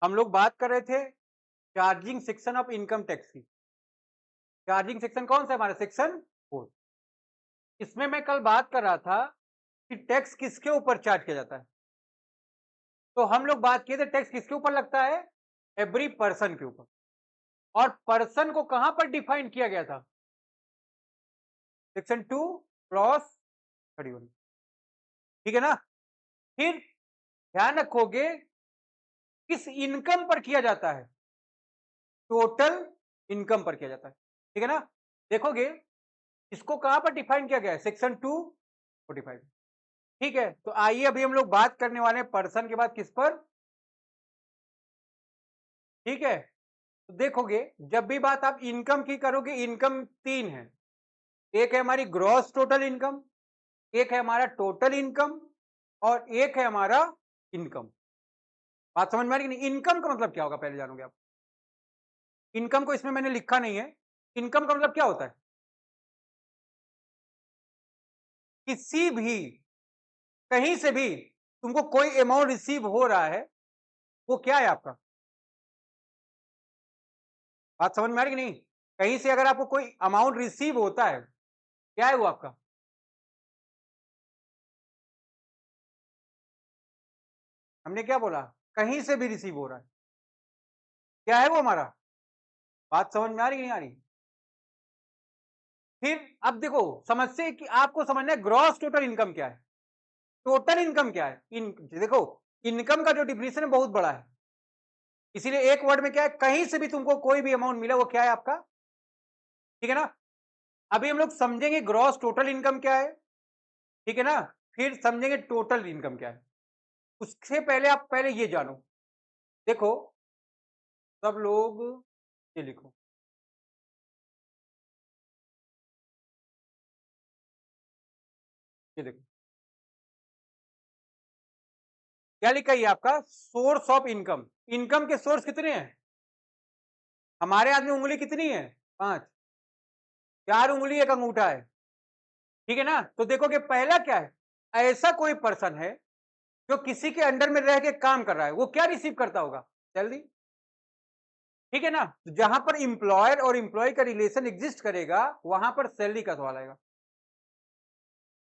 हम लोग बात कर रहे थे charging section of income tax की। चार्जिंग सेक्शन कौन सा है हमारा? सेक्शन 4। इसमें मैं कल बात कर रहा था कि टैक्स किसके ऊपर चार्ज किया जाता है। तो हम लोग बात किए थे टैक्स किसके ऊपर लगता है? एवरी पर्सन के ऊपर। और पर्सन को कहां पर डिफाइन किया गया था? Section 2 clause 31। ठीक है ना? फिर ध्यान रखोगे किस इनकम पर किया जाता है? टोटल इनकम पर किया जाता है। ठीक है ना? देखोगे इसको कहां पर डिफाइन किया गया है? सेक्शन 245। ठीक है, तो आइए अभी हम लोग बात करने वाले हैं पर्सन के बाद किस पर। ठीक है, तो देखोगे जब भी बात आप इनकम की करोगे, इनकम तीन है। एक है हमारी ग्रॉस टोटल इनकम, एक है हमारा टोटल इनकम, और एक है हमारा इनकम। बात समझ में आ रही कि नहीं? इनकम का मतलब क्या होगा पहले जानोगे आप। इनकम को इसमें मैंने लिखा नहीं है। इनकम का मतलब क्या होता है? किसी भी कहीं से भी तुमको कोई अमाउंट रिसीव हो रहा है, वो क्या है आपका? बात समझ में आ रही कि नहीं? कहीं से अगर आपको कोई अमाउंट रिसीव होता है, क्या है वो आपका? हमने क्या बोला? कहीं से भी रिसीव हो रहा है, क्या है वो हमारा? बात समझ में आ रही कि नहीं आ रही? फिर अब देखो, समस्या है कि आपको समझना है ग्रॉस टोटल इनकम क्या है, टोटल इनकम क्या है। देखो, इनकम का जो डिफिनेशन है बहुत बड़ा है, इसीलिए एक वर्ड में क्या है, कहीं से भी तुमको कोई भी अमाउंट मिला वो क्या है आपका। ठीक है ना? अभी हम लोग समझेंगे ग्रॉस टोटल इनकम क्या है। ठीक है ना? फिर समझेंगे टोटल इनकम क्या है। उससे पहले आप पहले ये जानो। देखो, सब लोग ये लिखो, ये देखो क्या लिखा है ये आपका सोर्स ऑफ इनकम। इनकम के सोर्स कितने हैं? हमारे हाथ में उंगली कितनी है? 5। 4 उंगली एक अंगूठा है। ठीक है ना? तो देखो कि पहला क्या है, ऐसा कोई पर्सन है जो किसी के अंडर में रह के काम कर रहा है, वो क्या रिसीव करता होगा? सैलरी। ठीक है ना? तो जहां पर इंप्लॉयर और इंप्लॉय का रिलेशन एग्जिस्ट करेगा, वहां पर सैलरी का सवाल आएगा।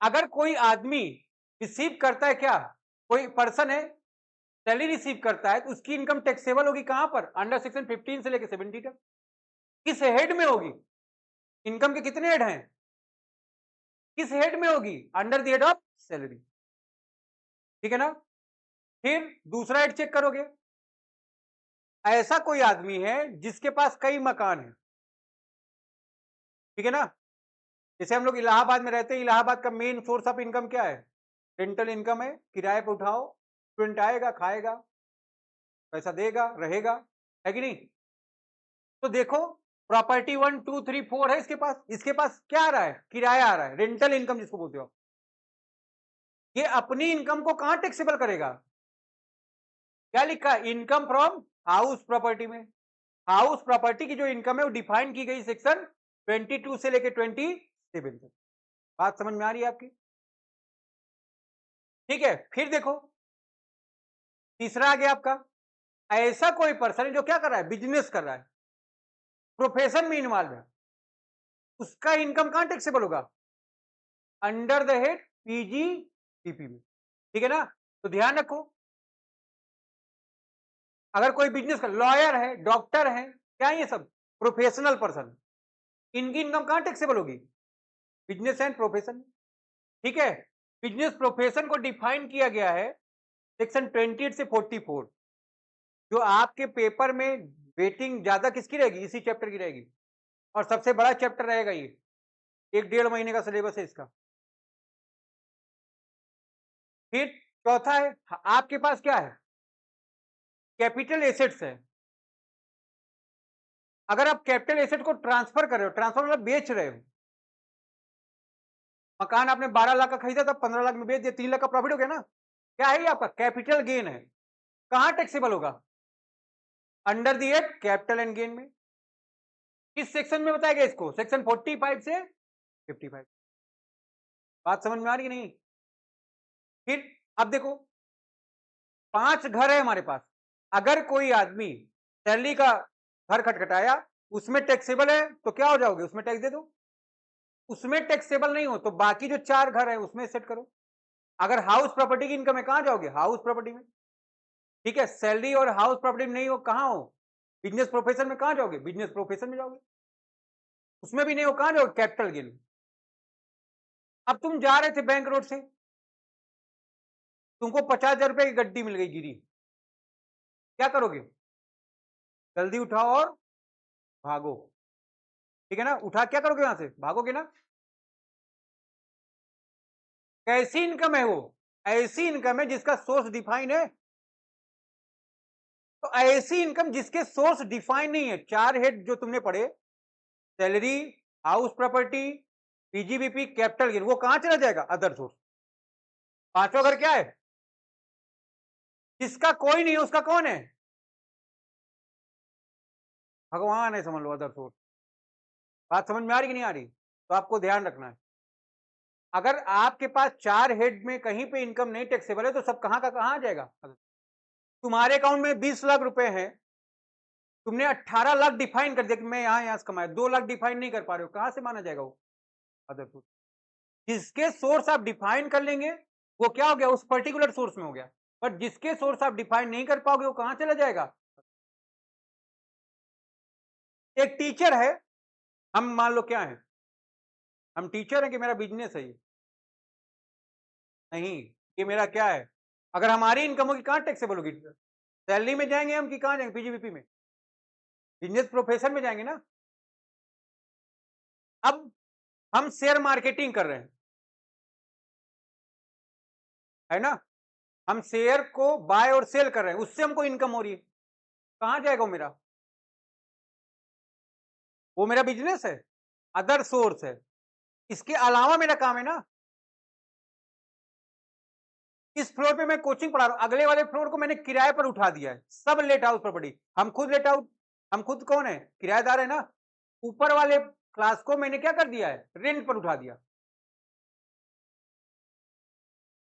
अगर कोई आदमी रिसीव करता है, क्या कोई पर्सन है सैलरी रिसीव करता है, तो उसकी इनकम टैक्सेबल होगी कहां पर? अंडर सेक्शन 15 से लेकर 70 तक। किस हेड में होगी? इनकम के कितने हेड हैं? किस हेड में होगी? Under the head of salary. ठीक है ना? फिर दूसरा हेड चेक करोगे, ऐसा कोई आदमी है जिसके पास कई मकान है। ठीक है ना? जैसे हम लोग इलाहाबाद में रहते हैं, इलाहाबाद का मेन सोर्स ऑफ इनकम क्या है? रेंटल इनकम है। किराए पे उठाओ, स्टूडेंट आएगा, खाएगा, पैसा देगा, रहेगा, है कि नहीं? तो देखो, प्रॉपर्टी 1 2 3 4 है इसके पास क्या आ रहा है? किराया आ रहा है, रेंटल इनकम जिसको बोलते हो। ये अपनी इनकम को कहां टैक्सेबल करेगा? क्या लिखा है? इनकम फ्रॉम हाउस प्रॉपर्टी में। हाउस प्रॉपर्टी की जो इनकम है वो डिफाइन की गई सेक्शन 22 से लेकर 27 तक। बात समझ में आ रही है आपकी? ठीक है, फिर देखो तीसरा आ गया आपका, ऐसा कोई पर्सन है जो क्या कर रहा है? बिजनेस कर रहा है, प्रोफेशन में इन्वॉल्व है, उसका इनकम कहां टैक्सेबल होगा? Under the head PG TP में। ठीक है ना? तो ध्यान रखो, अगर कोई बिजनेस कर, लॉयर है, डॉक्टर है, क्या ये सब प्रोफेशनल पर्सन, इनकी इनकम कहां टैक्सेबल होगी? Business and profession. ठीक है, बिजनेस प्रोफेशन को डिफाइन किया गया है सेक्शन 28 से 44। जो आपके पेपर में वेटिंग ज्यादा किसकी रहेगी? इसी चैप्टर की रहेगी, और सबसे बड़ा चैप्टर रहेगा ये, 1 1.5 महीने का सिलेबस है इसका। फिर चौथा है, आपके पास क्या है? कैपिटल एसेट्स है। अगर आप कैपिटल एसेट को ट्रांसफर कर रहे हो, ट्रांसफर मतलब बेच रहे हो, मकान आपने 12 लाख का खरीदा था, 15 लाख में बेच दिया, 3 लाख का प्रॉफिट हो गया ना? क्या है ये आपका? कैपिटल गेन है। कहां टैक्सेबल होगा? Under the at capital and gain में। किस सेक्शन में बताया गया इसको? सेक्शन 45 से 55। बात समझ में आ रही है नहीं? फिर अब देखो, 5 घर है हमारे पास, अगर कोई आदमी सैलरी का घर खटखटाया, उसमें टैक्सेबल है तो क्या हो जाओगे, उसमें टैक्स दे दो। उसमें टैक्सेबल नहीं हो तो बाकी जो 4 घर है उसमें सेट करो। अगर हाउस प्रॉपर्टी की इनकम है कहां जाओगे, हाउस प्रॉपर्टी में। ठीक है, सैलरी और हाउस प्रॉपर्टी में नहीं हो, कहां हो, बिजनेस प्रोफेशन में। कहां जाओगे, बिजनेस प्रोफेशन में जाओगे। उसमें भी नहीं हो, कहां जाओगे, कैपिटल गेन। अब तुम जा रहे थे बैंक रोड से, तुमको 50,000 रुपए की गड्डी मिल गई गिरी, क्या करोगे, जल्दी उठाओ और भागो। ठीक है ना, उठा क्या करोगे, वहां से भागोगे ना। कैसी इनकम है वो, ऐसी इनकम है जिसका सोर्स डिफाइन है। तो ऐसी इनकम जिसके सोर्स डिफाइन नहीं है, 4 हेड जो तुमने पढ़े, salary, house property, PGBP, capital gain, वो कहां चला जाएगा, अदर सोर्स। पांचवा घर क्या है, जिसका कोई नहीं है उसका कौन है, भगवान है, समझ लो अदर सोर्स। बात समझ में आ रही कि नहीं आ रही, तो आपको ध्यान रखना है। अगर आपके पास 4 हेड में कहीं पे इनकम नहीं टैक्सेबल है तो सब कहां का कहां आ जाएगा। तुम्हारे अकाउंट में 20 लाख रुपए हैं, तुमने 18 लाख डिफाइन कर दिया कि मैं यहां से कमाया, 2 लाख डिफाइन नहीं कर पा रहे हो, कहां से माना जाएगा वो, अदर सोर्स। जिसके सोर्स आप डिफाइन कर लेंगे वो क्या हो गया, उस पर्टिकुलर सोर्स में हो गया। बट जिसके सोर्स आप डिफाइन नहीं कर पाओगे वो कहां चला जाएगा। एक टीचर है, हम मान लो क्या है, हम टीचर हैं कि मेरा बिजनेस है ये, नहीं, ये मेरा क्या है। अगर हमारी इनकम होगी कहां टैक्सेबल होगी, सैलरी में जाएंगे हम कि कहां जाएंगे, पीजीबीपी में, बिजनेस प्रोफेशन में जाएंगे ना। अब हम शेयर मार्केटिंग कर रहे हैं, है ना, हम शेयर को बाय और सेल कर रहे हैं, उससे हमको इनकम हो रही है, कहां जाएगा वो मेरा बिजनेस है, अदर सोर्स है। इसके अलावा मेरा काम है ना, इस फ्लोर पे मैं कोचिंग पढ़ा रहा हूं, अगले वाले फ्लोर को मैंने किराए पर उठा दिया है, सब लेट हाउस प्रॉपर्टी, हम खुद लेट आउट, हम खुद कौन है, किराएदार है ना। ऊपर वाले क्लास को मैंने क्या कर दिया है, रेंट पर उठा दिया।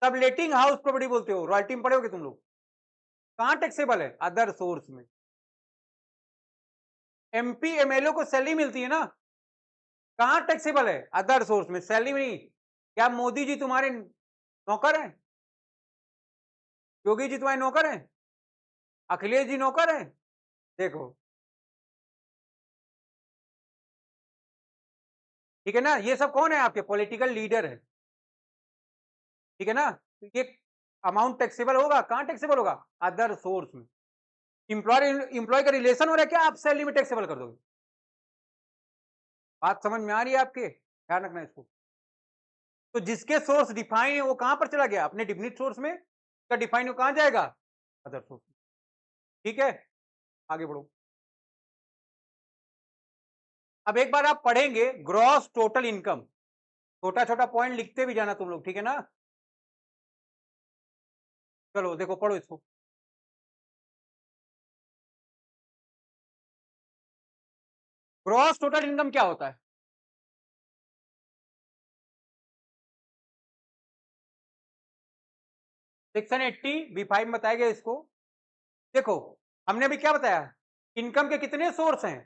सब लेटिंग हाउस प्रॉपर्टी बोलते हो, रॉयल्टी में पड़े होगे तुम लोग। कहां टैक्सेबल है, अदर सोर्स में। एमपी एमएलए को सैलरी मिलती है ना, कहां टैक्सेबल है, अदर सोर्स में, सैलरी में नहीं। क्या मोदी जी तुम्हारे नौकर हैं, योगी जी तुम्हारे नौकर हैं, अखिलेश जी नौकर हैं, देखो। ठीक है ना, ये सब कौन है, आपके पॉलिटिकल लीडर है। ठीक है ना, तो ये अमाउंट टैक्सेबल होगा, कहां टैक्सेबल होगा, अदर सोर्स में। इंप्लॉय का रिलेशन हो रहा है क्या, आप सैलरी में टैक्सेबल कर दोगे। बात समझ में आ रही है आपके, ध्यान रखना इसको। तो जिसके सोर्स डिफाइन है वो कहां पर चला गया, अपने डिफिनिट सोर्स में, का डिफाइन हो कहां जाएगा, अदर सोर्स। ठीक है, आगे बढ़ो। अब एक बार आप पढ़ेंगे ग्रॉस टोटल इनकम, छोटा छोटा पॉइंट लिखते भी जाना तुम लोग, ठीक है ना। चलो देखो पढ़ो इसको। ग्रॉस टोटल इनकम क्या होता है, सेक्शन 80 B5 बताएगा इसको। देखो, हमने अभी क्या बताया, इनकम के कितने सोर्स हैं,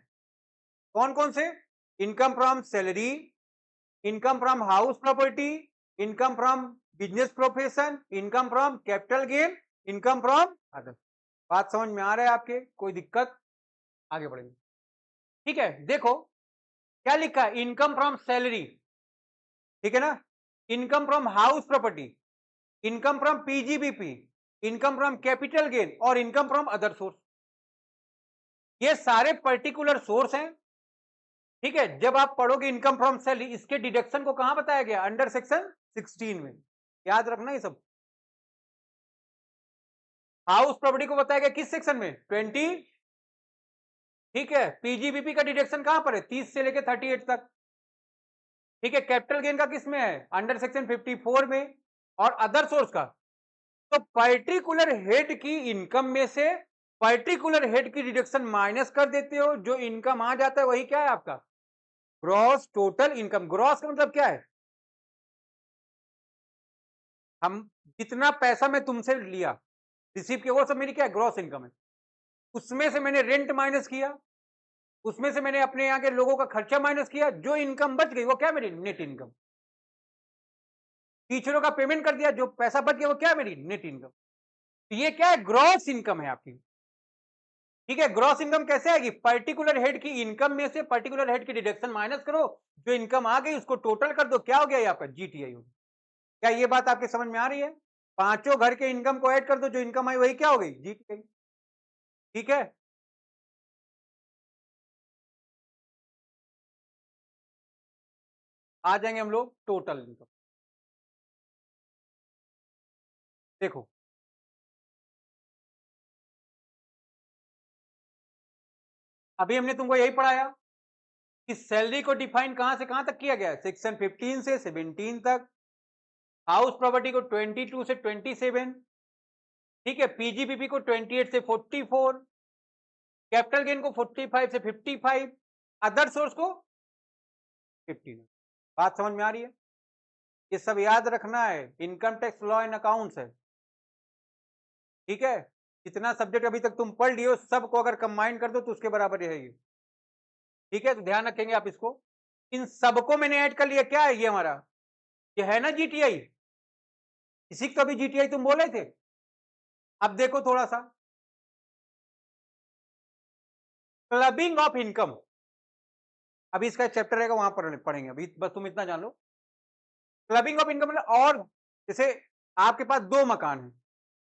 कौन कौन से, income from salary, income from house property, income from business profession, income from capital gain, income from other. बात समझ में आ रहा है आपके, कोई दिक्कत, आगे बढ़ेंगे। ठीक है, देखो क्या लिखा है, इनकम फ्रॉम सैलरी, ठीक है ना, income from house property, income from PGBP, income from capital gain और इनकम फ्रॉम अदर सोर्स। ये सारे पर्टिकुलर सोर्स हैं। ठीक है, जब आप पढ़ोगे इनकम फ्रॉम सैलरी, इसके डिडक्शन को कहां बताया गया, अंडर सेक्शन 16 में, याद रखना ये सब। हाउस प्रॉपर्टी को बताया गया किस सेक्शन में, 20। ठीक है, पीजीबीपी का डिडक्शन कहां पर है, 30 से लेकर 38 तक। ठीक है, कैपिटल गेन का किस में है, अंडर सेक्शन 54 में, और अदर सोर्स का। तो पर्टिकुलर हेड की इनकम में से पर्टिकुलर हेड की डिडक्शन माइनस कर देते हो, जो इनकम आ जाता है वही क्या है आपका, ग्रॉस टोटल इनकम। ग्रॉस का मतलब क्या है, हम जितना पैसा मैं तुमसे लिया, रिसीव किया, वो सब मेरी क्या है, ग्रॉस इनकम है। उसमें से मैंने रेंट माइनस किया, उसमें से मैंने अपने यहाँ के लोगों का खर्चा माइनस किया, जो इनकम बच गई वो क्या मेरी नेट इनकम। टीचरों का पेमेंट कर दिया, जो पैसा बच गया वो क्या मेरी नेट इनकम। तो ये क्या है, ग्रॉस इनकम है आपकी। ठीक है, ग्रॉस इनकम कैसे आएगी, पर्टिकुलर हेड की इनकम में से पर्टिकुलर हेड की डिडक्शन माइनस करो, जो इनकम आ गई उसको टोटल कर दो, क्या हो गया ये आपका जीटीआई हो गया। क्या ये बात आपके समझ में आ रही है, पांचों घर के इनकम को ऐड कर दो, जो इनकम आई वही क्या हो गई जीटीआई। ठीक है, आ जाएंगे हम लोग टोटल इनकम। देखो अभी हमने तुमको यही पढ़ाया कि सैलरी को डिफाइन कहां से कहां तक किया गया है, सेक्शन 15 से 17 तक, हाउस प्रॉपर्टी को 22 से 27, ठीक है, पीजीपीपी को 28 से 44, कैपिटल गेन को 45 से 55, अदर सोर्स को 15। बात समझ में आ रही है, ये सब याद रखना है, income tax law and accounts है। ठीक है, जितना सब्जेक्ट अभी तक तुम पढ़ लियो सबको अगर कंबाइन कर दो तो उसके बराबर रहेगी। ठीक है, तो ध्यान रखेंगे आप इसको, इन सबको मैंने ऐड कर लिया, क्या है ये हमारा, ये है ना जीटीआई, इसी को अभी जीटीआई तुम बोले थे। अब देखो थोड़ा सा क्लबिंग ऑफ इनकम, अभी इसका चैप्टर रहेगा वहां पर पढ़ेंगे, अभी बस तुम इतना जान लो। क्लबिंग ऑफ इनकम मतलब, और जैसे आपके पास दो मकान है,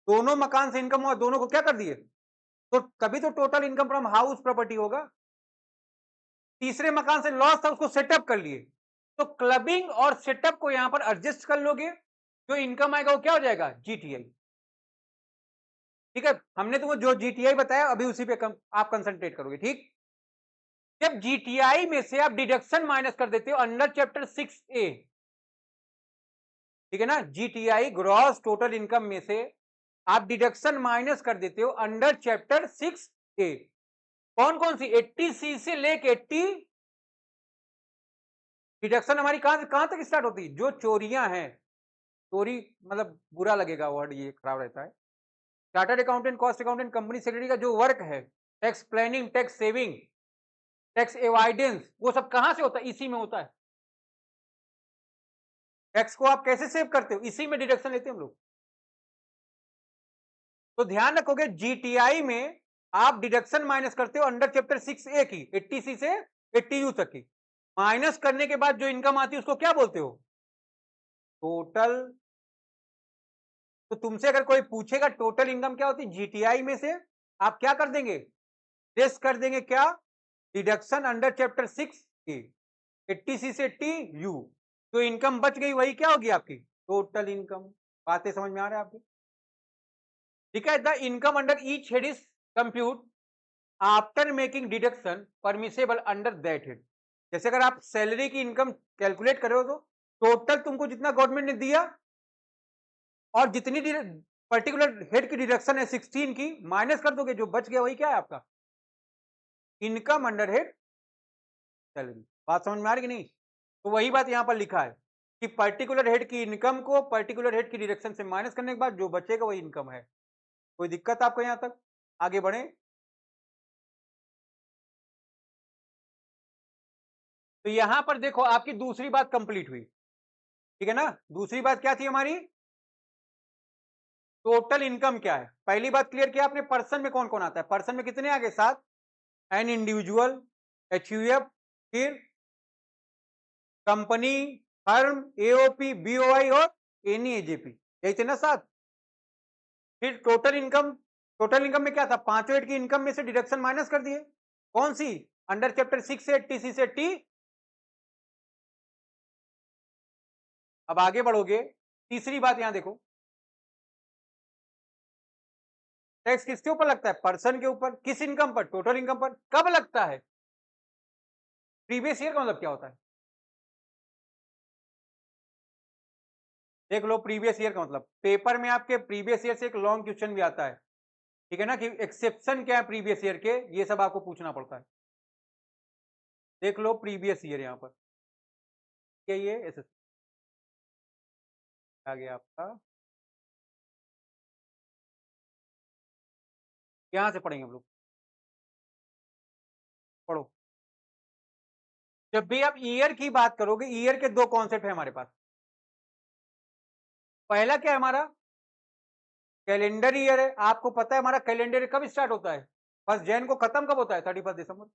दोनों मकान से इनकम हुआ, दोनों को क्या कर दिए, तो कभी तो total income from house property होगा। तीसरे मकान से लॉस था उसको सेटअप कर लिए, तो क्लबिंग और सेटअप को यहां पर एडजस्ट कर लोगे, जो इनकम आएगा वो क्या हो जाएगा जीटीआई। ठीक है, हमने तुमको जो जीटीआई बताया अभी उसी पे आप कंसंट्रेट करोगे। ठीक, जब जीटीआई में से आप डिडक्शन माइनस कर देते हो अंडर चैप्टर 6A, ठीक है ना, जीटीआई ग्रॉस टोटल इनकम में से आप डिडक्शन माइनस कर देते हो अंडर चैप्टर 6A, कौन कौन सी, 80C से लेके 80, डिडक्शन हमारी कहां तक स्टार्ट होती है, जो चोरियां हैं, चोरी मतलब बुरा लगेगा वर्ड, ये खराब रहता है, chartered accountant, cost accountant, company secretary का जो वर्क है, tax planning, tax saving, tax avoidance, वो सब कहां से होता है, इसी में होता है। टैक्स को आप कैसे सेव करते हो, इसी में डिडक्शन लेते हैं हम लोग। तो ध्यान रखोगे जीटीआई में आप डिडक्शन माइनस करते हो अंडर चैप्टर 6A की, 80C से 80U तक की, माइनस करने के बाद जो इनकम आती है उसको क्या बोलते हो, टोटल। तो तुमसे अगर कोई पूछेगा टोटल इनकम क्या होती है, जीटीआई में से आप क्या कर देंगे, लेस कर देंगे क्या, deduction under chapter 6A, 80C से 80U, तो इनकम बच गई वही क्या होगी आपकी टोटल इनकम। बातें समझ में आ रहा है आपकी। ठीक है, the income under each head is compute after making deduction permissible under that head. जैसे अगर आप सैलरी की इनकम कैलकुलेट करो तो टोटल तुमको जितना गवर्नमेंट ने दिया और जितनी पर्टिकुलर हेड की डिडक्शन है 16 की, माइनस कर दोगे, जो बच गया वही क्या है आपका इनकम अंडर हेड सैलरी। बात समझ में आ रही कि नहीं, तो वही बात यहां पर लिखा है कि पर्टिकुलर हेड की इनकम को पर्टिकुलर हेड की डिडक्शन से माइनस करने के बाद जो बचेगा वही इनकम है। कोई दिक्कत आपको यहां तक, आगे बढ़े। तो यहां पर देखो आपकी दूसरी बात कंप्लीट हुई, ठीक है ना, दूसरी बात क्या थी हमारी, टोटल इनकम क्या है। पहली बात क्लियर किया आपने, पर्सन में कौन कौन आता है, पर्सन में कितने आगे, 7, एन इंडिविजुअल, एचयूएफ, फिर कंपनी, फर्म, एओपी, बीओआई और एनी एजेपी, यही थे ना 7। फिर टोटल इनकम में क्या था, पांचों हेड की इनकम में से डिडक्शन माइनस कर दिए, कौन सी, अंडर चैप्टर 6 से 80C से 80। अब आगे बढ़ोगे, तीसरी बात यहां देखो, टैक्स किसके ऊपर लगता है, पर्सन के ऊपर, किस इनकम पर, टोटल इनकम पर, कब लगता है, प्रीवियस ईयर का मतलब क्या होता है, देख लो प्रीवियस ईयर का मतलब, पेपर में आपके प्रीवियस ईयर से एक लॉन्ग क्वेश्चन भी आता है, ठीक है ना, कि एक्सेप्शन क्या है प्रीवियस ईयर के, ये सब आपको पूछना पड़ता है। देख लो प्रीवियस ईयर यहां पर क्या, ये एसएस आ गया आपका, यहां से पढ़ेंगे हम लोग। जब भी आप ईयर की बात करोगे, ईयर के दो कॉन्सेप्ट है हमारे पास। पहला क्या है हमारा? कैलेंडर ईयर है। आपको पता है हमारा कैलेंडर कब स्टार्ट होता है? 1 जनवरी को, खत्म कब होता है? 31 दिसंबर।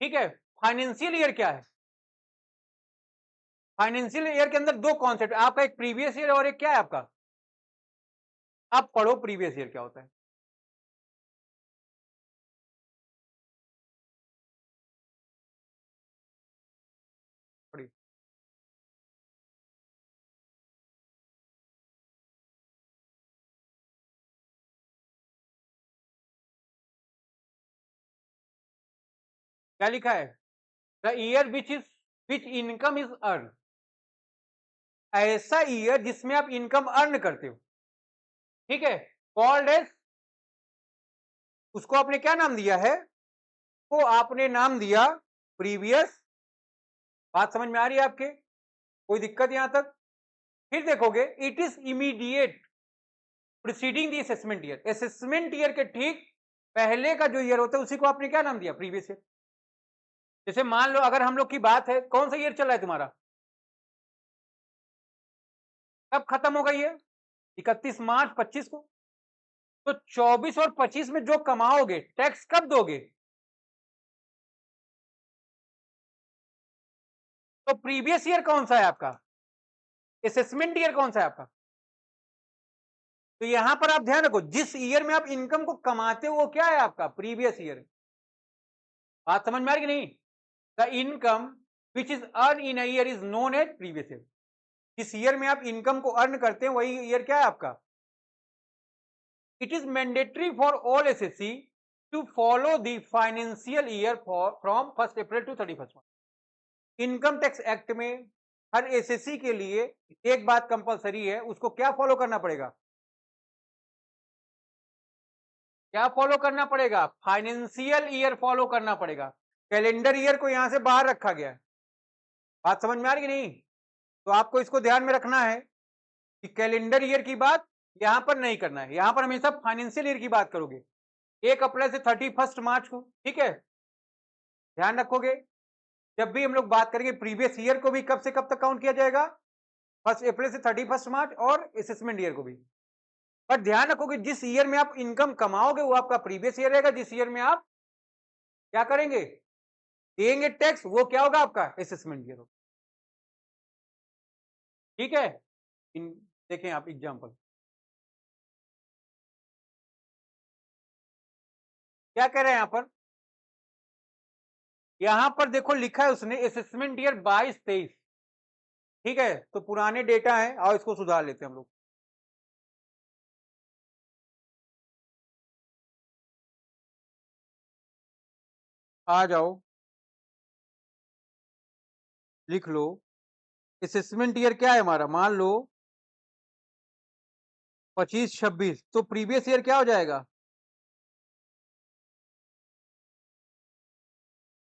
ठीक है। फाइनेंशियल ईयर क्या है? फाइनेंशियल ईयर के अंदर दो कॉन्सेप्ट, आपका एक प्रीवियस ईयर और एक क्या है आपका? आप पढ़ो प्रीवियस ईयर क्या होता है। पढ़िए। क्या लिखा है? The year which income is earn. ऐसा ईयर जिसमें आप इनकम अर्न करते हो। ठीक है। कॉल्ड एज, उसको आपने क्या नाम दिया है? वो आपने नाम दिया प्रीवियस। बात समझ में आ रही है आपके? कोई दिक्कत यहां तक? फिर देखोगे, it is immediate preceding the assessment year. Assessment year के ठीक पहले का जो ईयर होता है उसी को आपने क्या नाम दिया? Previous year. जैसे मान लो अगर हम लोग की बात है, कौन सा ईयर चल रहा है तुम्हारा? कब खत्म होगा ये? 31 मार्च 25 को। तो 24 और 25 में जो कमाओगे टैक्स कब दोगे? तो प्रीवियस ईयर कौन सा है आपका? असेसमेंट ईयर कौन सा है आपका? तो यहां पर आप ध्यान रखो, जिस ईयर में आप इनकम को कमाते हो वो क्या है आपका? Previous year. बात समझ में आ रही कि नहीं? The income which is earn in year is known as previous year. जिस ईयर में आप इनकम को अर्न करते हैं वही ईयर क्या है आपका? It is mandatory for all assessee to follow the financial year from 1 April to 31 March. Income tax act में हर एसएससी के लिए एक बात कंपलसरी है, उसको क्या फॉलो करना पड़ेगा? क्या फॉलो करना पड़ेगा? फाइनेंशियल ईयर फॉलो करना पड़ेगा। कैलेंडर ईयर को यहां से बाहर रखा गया है। बात समझ में आ रही कि नहीं? तो आपको इसको ध्यान में रखना है कि कैलेंडर ईयर की बात यहां पर नहीं करना है, यहां पर हमेशा फाइनेंशियल ईयर की बात करोगे। 1 अप्रैल से 31 मार्च को। ठीक है, ध्यान रखोगे। जब भी हम लोग बात करेंगे प्रीवियस ईयर को भी कब से कब तक काउंट किया जाएगा? 1 अप्रैल से 31 मार्च, और असेसमेंट ईयर को भी। पर ध्यान रखोगे जिस ईयर में आप इनकम कमाओगे वो आपका प्रीवियस ईयर रहेगा, जिस ईयर में आप क्या करेंगे? देंगे टैक्स, वो क्या होगा आपका? असेसमेंट ईयर होगा। ठीक है। देखें आप एग्जांपल क्या कह रहे हैं यहां पर देखो लिखा है उसने असेसमेंट ईयर 22-23। ठीक है, तो पुराने डेटा है और इसको सुधार लेते हैं हम लोग। आ जाओ, लिख लो। असेसमेंट ईयर क्या है हमारा? मान लो 25-26, तो प्रीवियस ईयर क्या हो जाएगा?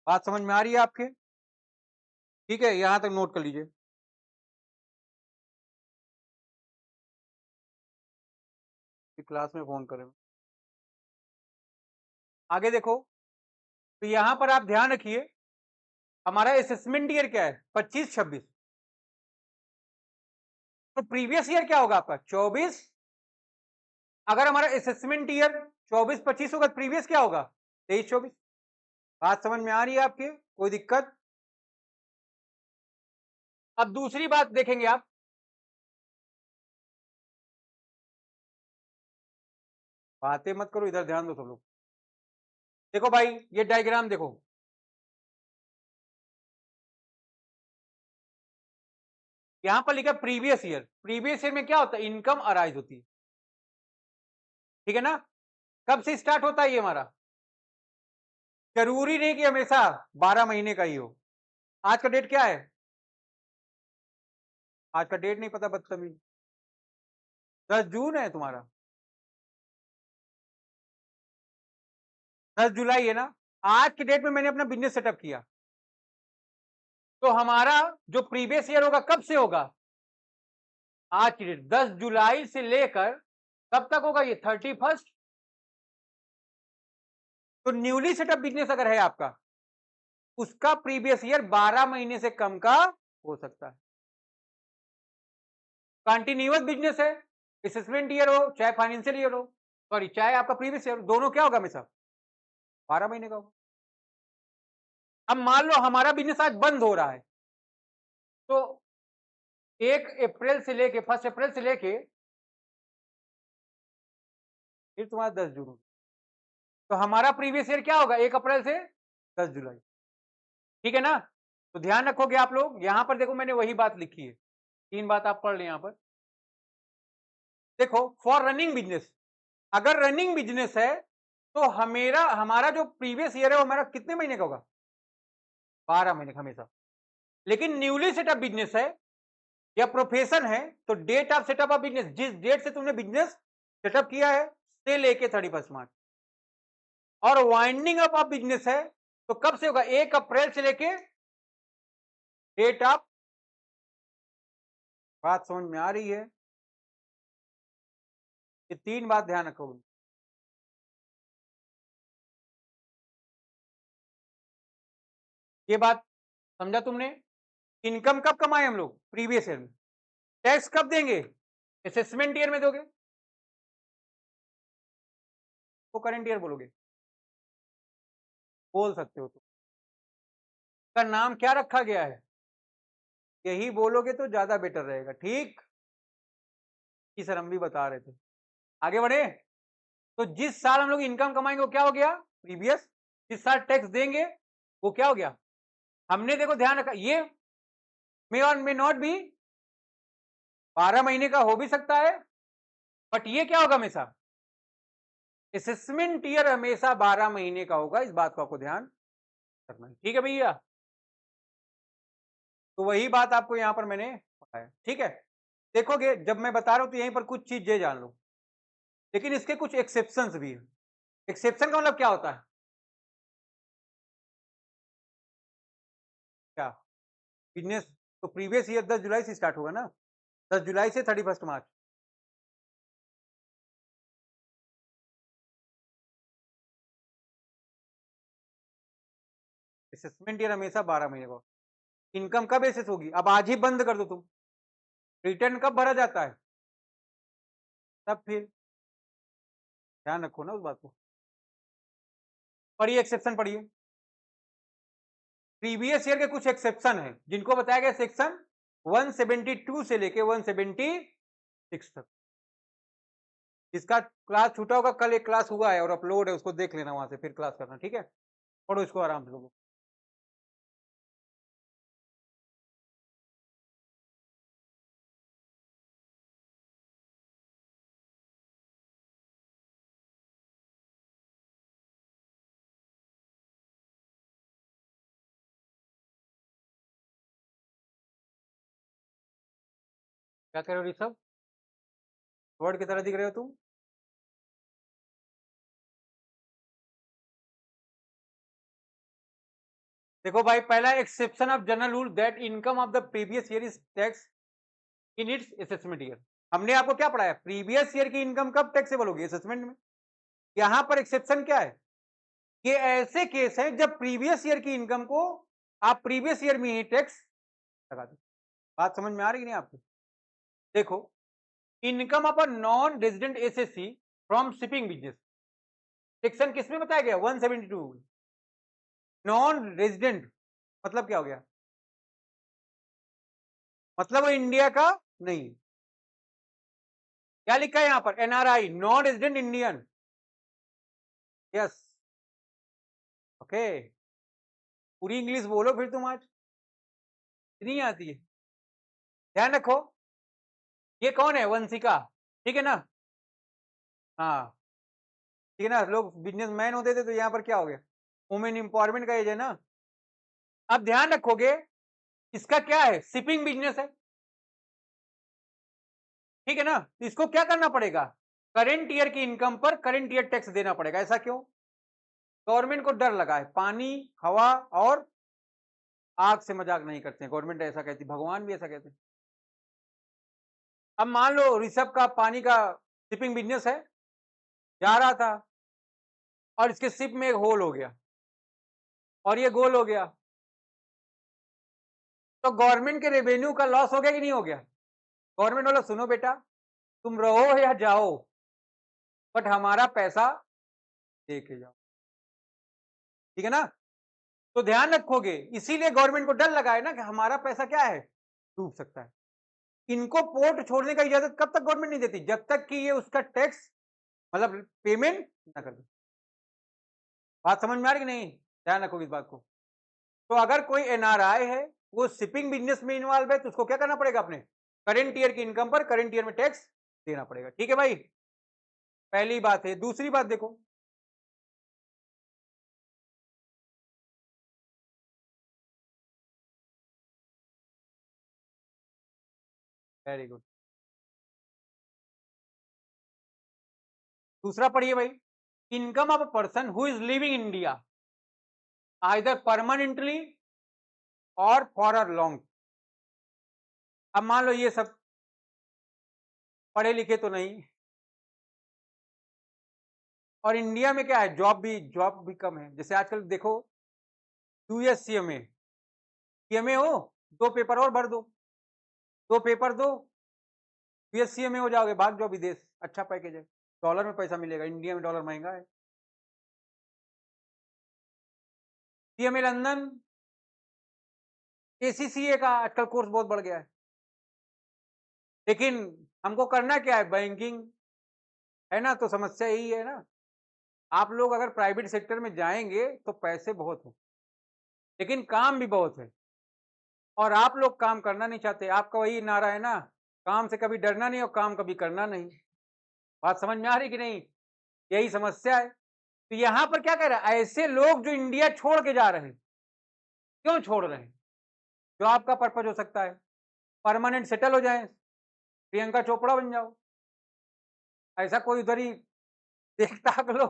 बात समझ में आ रही है आपके? ठीक है, यहां तक नोट कर लीजिए। क्लास में फोन करें। आगे देखो, तो यहां पर आप ध्यान रखिए हमारा असेसमेंट ईयर क्या है? 25-26। तो प्रीवियस ईयर क्या होगा आपका? 24। अगर हमारा असेसमेंट ईयर 24-25 होगा, प्रीवियस क्या होगा? 23-24। बात समझ में आ रही है आपके? कोई दिक्कत? अब दूसरी बात देखेंगे आप। बातें मत करो, इधर ध्यान दो सब लोग। देखो भाई, ये डायग्राम देखो। यहां पर लिखा प्रीवियस ईयर। प्रीवियस ईयर में क्या होता है? इनकम अराइज होती है। ठीक है ना? कब से स्टार्ट होता है ये हमारा? जरूरी नहीं कि हमेशा 12 महीने का ही हो। आज का डेट क्या है? आज का डेट नहीं पता, बदतमीज। 10 जून है तुम्हारा। 10 जुलाई है ना? आज की डेट में मैंने अपना बिजनेस सेटअप किया, तो हमारा जो प्रीवियस ईयर होगा कब से होगा? आज की डेट 10 जुलाई से लेकर कब तक होगा? ये 31। तो न्यूली सेटअप बिजनेस अगर है आपका, उसका प्रीवियस ईयर 12 महीने से कम का हो सकता है। कंटिन्यूअस बिजनेस है, असेसमेंट ईयर हो चाहे फाइनेंशियल ईयर हो, सॉरी चाहे आपका प्रीवियस ईयर, दोनों क्या होगा हमेशा 12 महीने का होगा। अब मान लो हमारा बिजनेस आज बंद हो रहा है, तो 1 अप्रैल से लेके 1 अप्रैल से लेके फिर तुम्हारा 10 जून, तो हमारा प्रीवियस ईयर क्या होगा 1 अप्रैल से 10 जुलाई। ठीक है ना? तो ध्यान रखोगे आप लोग, यहां पर देखो मैंने वही बात लिखी है, 3 बात आप पढ़ लें यहां पर। देखो फॉर रनिंग बिजनेस, अगर रनिंग बिजनेस है तो हमारा जो प्रीवियस ईयर है वो हमारा कितने महीने का होगा 12 महीने का हमेशा। लेकिन न्यूली सेटअप बिजनेस है या प्रोफेशन है तो date of setup of business, जिस डेट से तुमने बिजनेस सेटअप किया है से लेके 31 मार्च, और वाइंडिंग अप ऑफ बिजनेस है तो कब से होगा 1 अप्रैल से लेके डेट ऑफ। बात समझ में आ रही है? ये 3 बात ध्यान रखोगे। ये बात समझा तुमने? इनकम कब कमाए हम लोग प्रीवियस ईयर में, टैक्स कब देंगे असेसमेंट ईयर में दोगे, तो करंट ईयर बोलोगे, बोल सकते हो। तो का नाम क्या रखा गया है, यही बोलोगे तो ज्यादा बेटर रहेगा। ठीक, कि सर हम भी बता रहे थे। आगे बढ़े, तो जिस साल हम लोग इनकम कमाएंगे वो क्या हो गया प्रीवियस, जिस साल टैक्स देंगे वो क्या हो गया। हमने देखो ध्यान रखा, ये मे और मे नॉट बी 12 महीने का हो भी सकता है, बट ये क्या होगा हमेशा असेसमेंट ईयर हमेशा 12 महीने का होगा, इस बात को आपको ध्यान रखना है। ठीक है भैया, तो वही बात आपको यहां पर मैंने बताया। ठीक है, देखोगे जब मैं बता रहा हूं तो यहीं पर कुछ चीज ये जान लो, लेकिन इसके कुछ एक्सेप्शंस भी है। एक्सेप्शन का मतलब क्या होता है, क्या बिजनेस, तो प्रीवियस ईयर 10 जुलाई से स्टार्ट होगा ना, 10 जुलाई से 31 मार्च। असेसमेंट ईयर हमेशा 12 महीने का। इनकम कब एसेस होगी, अब आज ही बंद कर दो तुम, रिटर्न कब भरा जाता है तब, फिर ध्यान रखो ना उस बात को। पढ़िए एक्सेप्शन पढ़िए, प्रीवियस ईयर के कुछ एक्सेप्शन है जिनको बताया गया सेक्शन 172 से लेके 176 तक। इसका क्लास छूटा होगा, कल एक क्लास हुआ है और अपलोड है, उसको देख लेना वहां से फिर क्लास करना। ठीक है, पढ़ो इसको आराम से लोगों। क्या कह रहे हो ऋषभ, वर्ड की तरह दिख रहे हो तुम। देखो भाई, पहला exception of general rule that income of the previous year is tax in its assessment year. हमने आपको क्या पढ़ाया, प्रीवियस ईयर की इनकम कब टैक्सेबल होगी असेसमेंट में। यहां पर एक्सेप्शन क्या है, ये ऐसे केस हैं जब प्रीवियस ईयर की इनकम को आप प्रीवियस ईयर में ही टैक्स लगा दो। बात समझ में आ रही नहीं आपको। देखो, income of a non resident SSC from shipping business, section किसमें बताया गया 172। नॉन रेजिडेंट मतलब क्या हो गया, मतलब वो इंडिया का नहीं। क्या लिखा है यहां पर, NRI, non resident Indian. Yes, okay, पूरी इंग्लिश बोलो फिर तुम आज, नहीं आती है। ध्यान रखो, ये कौन है, वंशिका। ठीक है ना, हाँ ठीक है ना, लोग बिजनेस मैन होते थे तो यहाँ पर क्या हो गया, वुमेन इंपावरमेंट का एज है ना। अब ध्यान रखोगे, इसका क्या है, शिपिंग बिजनेस है। ठीक है ना, तो इसको क्या करना पड़ेगा, करेंट ईयर की इनकम पर करेंट ईयर टैक्स देना पड़ेगा। ऐसा क्यों, गवर्नमेंट को डर लगा है, पानी हवा और आग से मजाक नहीं करते हैं, गवर्नमेंट ऐसा कहती, भगवान भी ऐसा कहते हैं। अब मान लो ऋषभ का पानी का शिपिंग बिजनेस है, जा रहा था और इसके शिप में एक होल हो गया और ये गोल हो गया, तो गवर्नमेंट के रेवेन्यू का लॉस हो गया कि नहीं हो गया? गवर्नमेंट बोला सुनो बेटा, तुम रहो या जाओ, बट हमारा पैसा दे के जाओ, ठीक है ना? तो ध्यान रखोगे, इसीलिए गवर्नमेंट को डर लगा है ना कि हमारा पैसा क्या है, डूब सकता है। इनको पोर्ट छोड़ने का इजाजत कब तक गवर्नमेंट नहीं देती, जब तक कि ये उसका टैक्स मतलब पेमेंट ना कर दे। बात समझ में आ रही कि नहीं? ध्यान रखोगे इस बात को। तो अगर कोई एनआरआई है, वो शिपिंग बिजनेस में इन्वॉल्व है, तो उसको क्या करना पड़ेगा, अपने करंट ईयर की इनकम पर करंट ईयर में टैक्स देना पड़ेगा, ठीक है भाई? पहली बात है। दूसरी बात देखो, वेरी गुड, दूसरा पढ़िए भाई, income of a person who is living in India either permanently और फॉर अ लॉन्ग। अब मान लो ये सब पढ़े लिखे तो नहीं, और इंडिया में क्या है, जॉब भी कम है। जैसे आजकल देखो, यूएस सीएमए, सीएमए हो, 2 पेपर और भर दो, 2 पेपर दो, यूएस सीएमए हो जाओगे, भाग जाओ विदेश, अच्छा पैकेज है, डॉलर में पैसा मिलेगा, इंडिया में डॉलर महंगा है। सीएमए लंदन, एसीसीए का आजकल कोर्स बहुत बढ़ गया है, लेकिन हमको करना क्या है, बैंकिंग है ना, तो समस्या यही है ना, आप लोग अगर प्राइवेट सेक्टर में जाएंगे तो पैसे बहुत हैं, लेकिन काम भी बहुत है, और आप लोग काम करना नहीं चाहते। आपका वही नारा है ना, काम से कभी डरना नहीं और काम कभी करना नहीं। बात समझ में आ रही कि नहीं? यही समस्या है। तो यहाँ पर क्या कह रहा है, ऐसे लोग जो इंडिया छोड़ के जा रहे हैं, क्यों छोड़ रहे हैं? जो आपका पर्पज हो सकता है, परमानेंट सेटल हो जाए, प्रियंका चोपड़ा बन जाओ, ऐसा कोई उधर ही देखता लो,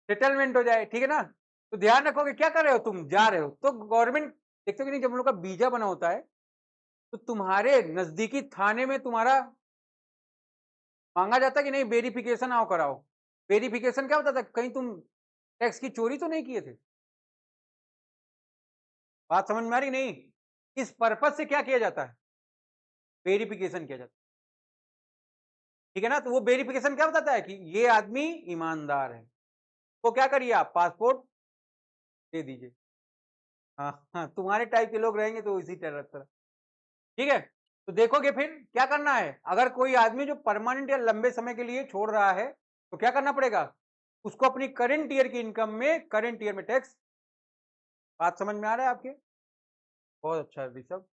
सेटलमेंट हो जाए, ठीक है ना? तो ध्यान रखोगे, क्या कर रहे हो तुम, जा रहे हो तो गवर्नमेंट देखते हो कि नहीं, जब हम लोग का वीजा बना होता है तो तुम्हारे नजदीकी थाने में तुम्हारा मांगा जाता है कि नहीं, वेरिफिकेशन आओ कराओ। वेरिफिकेशन क्या होता था, कहीं तुम टैक्स की चोरी तो नहीं किए थे? बात समझ में आ रही नहीं? इस पर्पज से क्या किया जाता है, वेरिफिकेशन किया जाता है, ठीक है ना? तो वो वेरिफिकेशन क्या बताता है कि ये आदमी ईमानदार है, तो क्या करिए, आप पासपोर्ट दे दीजिए। हाँ हाँ, तुम्हारे टाइप के लोग रहेंगे तो इसी तरह, ठीक है? तो देखोगे फिर क्या करना है, अगर कोई आदमी जो परमानेंट या लंबे समय के लिए छोड़ रहा है, तो क्या करना पड़ेगा, उसको अपनी करंट ईयर की इनकम में करंट ईयर में टैक्स। बात समझ में आ रहा है आपके? बहुत अच्छा है ऋषभ,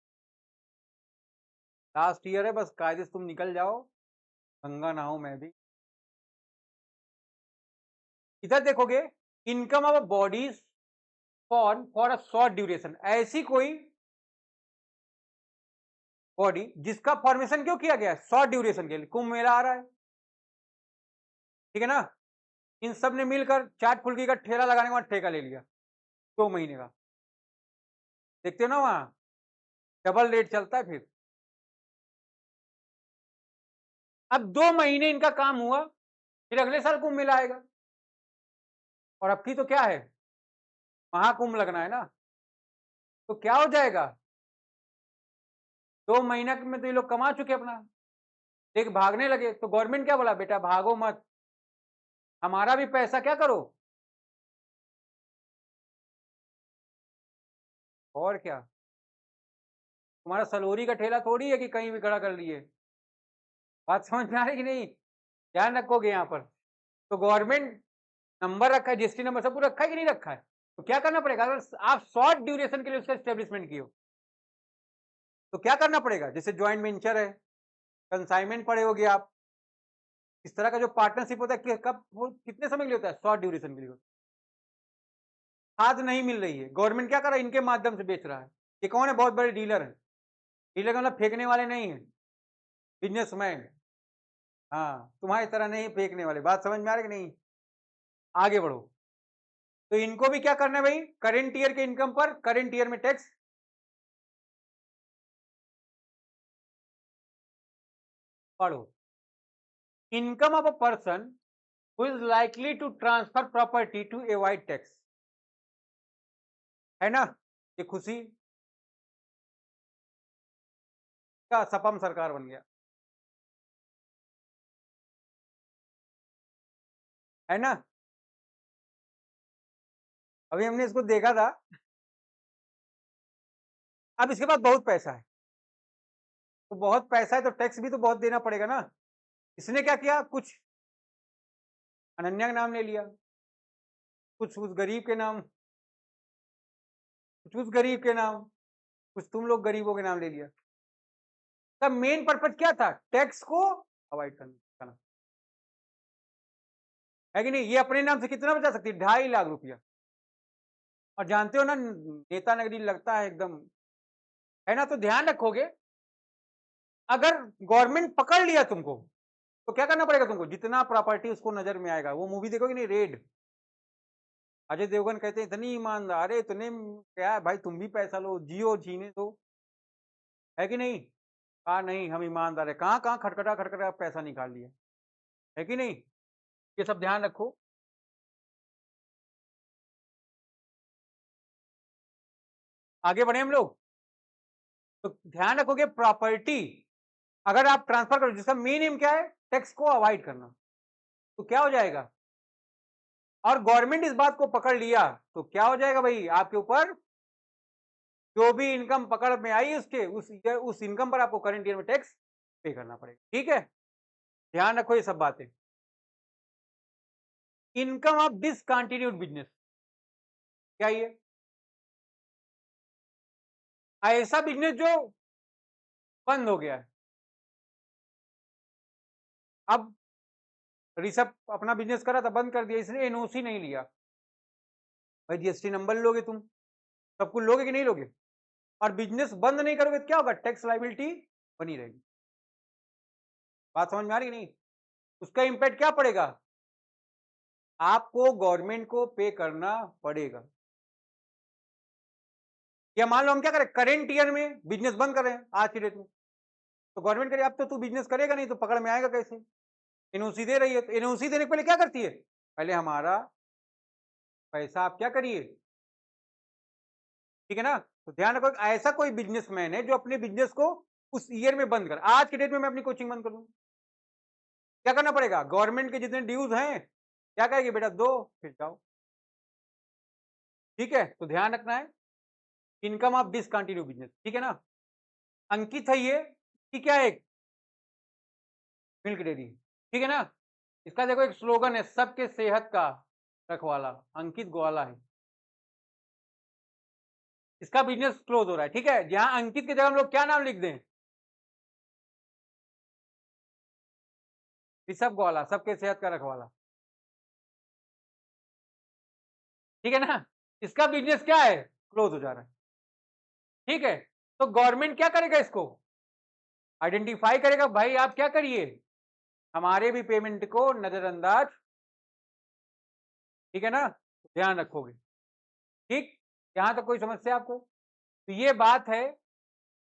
लास्ट ईयर है, बस कायदे से तुम निकल जाओ, गंगा नहाऊं मैं भी। इधर देखोगे, income of bodies for a short duration, ऐसी कोई बॉडी जिसका फॉर्मेशन क्यों किया गया है, शॉर्ट ड्यूरेशन के लिए। कुंभ मेला आ रहा है, ठीक है ना? इन सब ने मिलकर चाट फुल्की का ठेला लगाने के बाद ठेका ले लिया 2 महीने का, देखते हो ना, वहां डबल रेट चलता है फिर। अब 2 महीने इनका काम हुआ, फिर अगले साल कुंभ मेला आएगा, और अब की तो क्या है, महाकुंभ लगना है ना, तो क्या हो जाएगा, 2 महीना में तो ये लोग कमा चुके अपना, एक भागने लगे, तो गवर्नमेंट क्या बोला, बेटा भागो मत, हमारा भी पैसा क्या करो, और क्या, तुम्हारा सलोरी का ठेला थोड़ी है कि कहीं भी खड़ा कर लिए। बात समझ में आ रही कि नहीं? ध्यान रखोगे यहाँ पर। तो गवर्नमेंट नंबर रखा है, जीएसटी नंबर सब कुछ रखा है कि नहीं रखा है? तो क्या करना पड़ेगा, अगर आप शॉर्ट ड्यूरेशन के लिए उसका स्टेब्लिशमेंट किए हो, तो क्या करना पड़ेगा, जैसे ज्वाइंट वेंचर है, कंसाइनमेंट पड़े होगे आप, इस तरह का जो पार्टनरशिप होता है, कब वो कितने समय के लिए होता है, शॉर्ट ड्यूरेशन के लिए होता है। खाद नहीं मिल रही है, गवर्नमेंट क्या कर रहा है, इनके माध्यम से बेच रहा है। ये कौन है, बहुत बड़े डीलर है, डीलर का मतलब फेंकने वाले नहीं है, बिजनेसमैन। हाँ, तुम्हारी तरह नहीं फेंकने वाले। बात समझ में आ रही कि नहीं? आगे बढ़ो। तो इनको भी क्या करना है भाई, करंट ईयर के इनकम पर करंट ईयर में टैक्स। पढ़ो, income of a person who is likely to transfer property to avoid tax, है ना? ये खुशी, क्या सपम सरकार बन गया, है ना? अभी हमने इसको देखा था। अब इसके पास बहुत पैसा है, तो बहुत पैसा है तो टैक्स भी तो बहुत देना पड़ेगा ना। इसने क्या किया, कुछ अनन्या का नाम ले लिया, कुछ उस गरीब के नाम, कुछ उस गरीब के नाम, कुछ तुम लोग गरीबों के नाम ले लिया। तब मेन पर्पज क्या था, टैक्स को अवॉइड करना, है कि नहीं? ये अपने नाम से कितना बचा सकती है, 2.5 लाख रुपया। और जानते हो ना, नेता नगरी लगता है एकदम, है ना? तो ध्यान रखोगे, अगर गवर्नमेंट पकड़ लिया तुमको, तो क्या करना पड़ेगा तुमको, जितना प्रॉपर्टी उसको नजर में आएगा, वो मूवी देखोगे नहीं, रेड, अजय देवगन कहते हैं इतनी ईमानदार है, इतने क्या है भाई, तुम भी पैसा लो, जियो, जीने दो, है कि नहीं? कहा नहीं हम ईमानदार है, कहाँ कहाँ खटखटा खटखटा पैसा निकाल लिया, है कि नहीं? ये सब ध्यान रखो। आगे बढ़े हम लोग, तो ध्यान रखोगे प्रॉपर्टी अगर आप ट्रांसफर करो, जिसका मेन एम क्या है, टैक्स को अवॉइड करना, तो क्या हो जाएगा, और गवर्नमेंट इस बात को पकड़ लिया तो क्या हो जाएगा भाई, आपके ऊपर जो भी इनकम पकड़ में आई उसके उस इनकम पर आपको करंट ईयर में टैक्स पे करना पड़ेगा, ठीक है? ध्यान रखो ये सब बातें। इनकम ऑफ डिसकंटिन्यूड बिजनेस, क्या ये ऐसा बिजनेस जो बंद हो गया है, अब ऋषभ अपना बिजनेस करा था, बंद कर दिया, इसने एनओसी नहीं लिया, भाई जीएसटी नंबर लोगे तुम, सब कुछ लोगे कि नहीं लोगे? और बिजनेस बंद नहीं करोगे तो क्या होगा, टैक्स लाइबिलिटी बनी रहेगी। बात समझ में आ रही नहीं? उसका इंपैक्ट क्या पड़ेगा, आपको गवर्नमेंट को पे करना पड़ेगा। या मान लो हम क्या करें, करेंट ईयर में बिजनेस बंद कर रहे हैं आज की डेट में, तो गवर्नमेंट करे अब तो तू बिजनेस करेगा नहीं, तो पकड़ में आएगा कैसे? एनओसी दे रही है, तो एनओसी देने के पहले क्या करती है, पहले हमारा पैसा आप क्या करिए, ठीक है ना? तो ध्यान रखो, ऐसा कोई बिजनेसमैन है जो अपने बिजनेस को उस ईयर में बंद कर, आज के डेट में मैं अपनी कोचिंग बंद कर दूं, क्या करना पड़ेगा, गवर्नमेंट के जितने ड्यूज हैं क्या कहेगी, बेटा दो फिर जाओ, ठीक है? तो ध्यान रखना है, इनकम ऑफ डिसकंटिन्यू बिजनेस, ठीक है ना? अंकित है ये कि क्या, एक मिल्क डेयरी, ठीक है ना? इसका देखो एक स्लोगन है, सबके सेहत का रखवाला, अंकित ग्वाला है, इसका बिजनेस क्लोज हो रहा है, ठीक है? जहां अंकित की जगह हम लोग क्या नाम लिख दें, ऋषभ ग्वाला, सबके सेहत का रखवाला, ठीक है ना? इसका बिजनेस क्या है, क्लोज हो जा रहा है, ठीक है? तो गवर्नमेंट क्या करेगा, इसको आइडेंटिफाई करेगा, भाई आप क्या करिए, हमारे भी पेमेंट को नजरअंदाज, ठीक है ना? ध्यान रखोगे, ठीक? यहां तक कोई समस्या आपको? तो ये बात है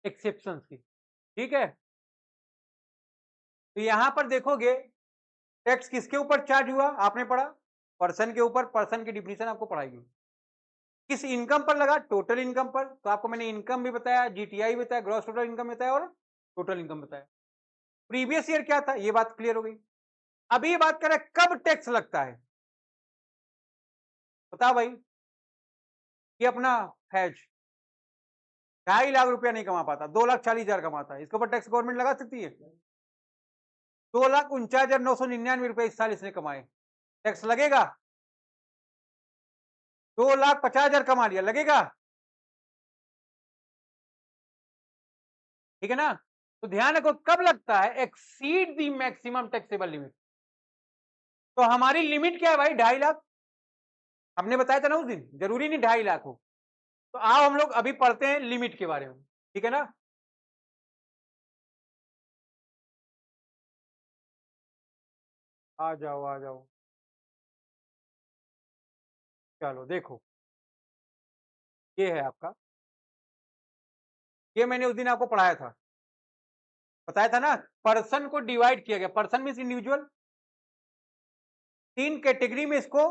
एक्सेप्शन की, ठीक है? तो यहां पर देखोगे टैक्स किसके ऊपर चार्ज हुआ, आपने पढ़ा पर्सन के ऊपर, पर्सन की डिफिनीशन आपको पढ़ाई, किस इनकम पर लगा, टोटल इनकम पर, तो आपको मैंने इनकम भी बताया, जीटीआई बताया, ग्रॉस टोटल इनकम बताया और टोटल इनकम बताया। प्रीवियस ईयर क्या था, ये बात क्लियर हो गई। अभी ये बात करें कब टैक्स लगता है, बताओ भाई, ये अपना हैज 2.5 लाख रुपया नहीं कमा पाता, 2,40,000 कमाता है, इसके ऊपर टैक्स गवर्नमेंट लगा सकती है? 2,49,999 रुपए इस साल इसने कमाए, टैक्स लगेगा? 2,50,000 कमा लिया, लगेगा? ठीक है ना? तो ध्यान रखो कब लगता है, exceed the maximum taxable limit, तो हमारी लिमिट क्या है भाई, 2.5 लाख, हमने बताया था ना उस दिन, जरूरी नहीं 2.5 लाख हो। तो आओ हम लोग अभी पढ़ते हैं लिमिट के बारे में, ठीक है ना? आ जाओ आ जाओ, चलो देखो, ये है आपका, ये मैंने उस दिन आपको पढ़ाया था, बताया था ना, पर्सन को डिवाइड किया गया, पर्सन मीन्स इंडिविजुअल, 3 कैटेगरी में इसको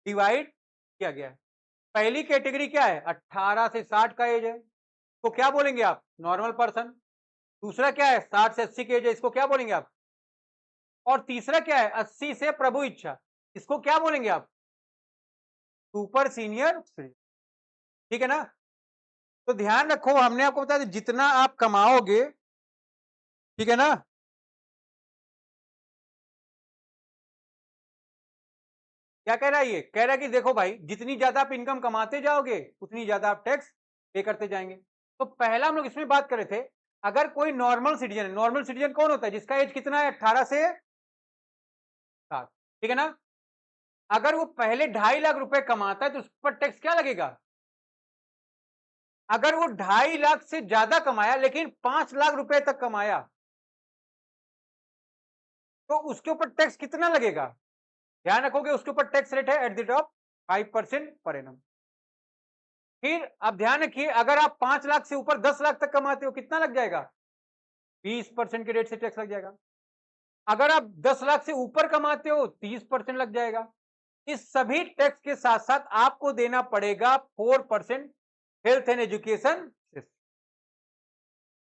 डिवाइड किया गया है। पहली कैटेगरी क्या है, 18 से 60 का एज है, तो क्या बोलेंगे आप, नॉर्मल पर्सन, दूसरा क्या है 60 से 80 की एज है, इसको क्या बोलेंगे आप? और तीसरा क्या है 80 से प्रभु इच्छा, इसको क्या बोलेंगे आप? Super senior citizen. ठीक है ना? तो ध्यान रखो, हमने आपको बताया जितना आप कमाओगे, ठीक है ना, क्या कह रहा है ये? कह रहा है कि देखो भाई, जितनी ज्यादा आप इनकम कमाते जाओगे उतनी ज्यादा आप टैक्स पे करते जाएंगे। तो पहला हम लोग इसमें बात कर रहे थे, अगर कोई नॉर्मल सिटीजन है, नॉर्मल सिटीजन कौन होता है? जिसका एज कितना है 18 से 60, ठीक है ना? अगर वो पहले 2.5 लाख रुपए कमाता है तो उस पर टैक्स क्या लगेगा? अगर वो 2.5 लाख से ज्यादा कमाया लेकिन 5 लाख रुपए तक कमाया, तो उसके ऊपर टैक्स कितना लगेगा? ध्यान रखोगे, उसके ऊपर टैक्स रेट है at the top 5% per annum. फिर अब ध्यान रखिए, अगर आप 5 लाख से ऊपर 10 लाख तक कमाते हो, कितना लग जाएगा? 20% के रेट से टैक्स लग जाएगा। अगर आप 10 लाख से ऊपर कमाते हो 30% लग जाएगा। इस सभी टैक्स के साथ साथ आपको देना पड़ेगा 4% हेल्थ एंड एजुकेशन।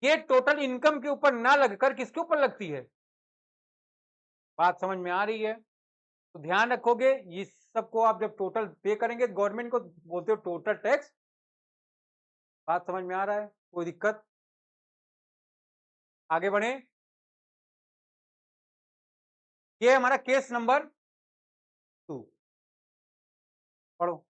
ये टोटल इनकम के ऊपर ना लगकर किसके ऊपर लगती है? बात समझ में आ रही है? तो ध्यान रखोगे, इस सबको आप जब टोटल पे करेंगे, गवर्नमेंट को बोलते हो टोटल टैक्स। बात समझ में आ रहा है? कोई दिक्कत? आगे बढ़े। ये हमारा केस नंबर 2, पढ़ो।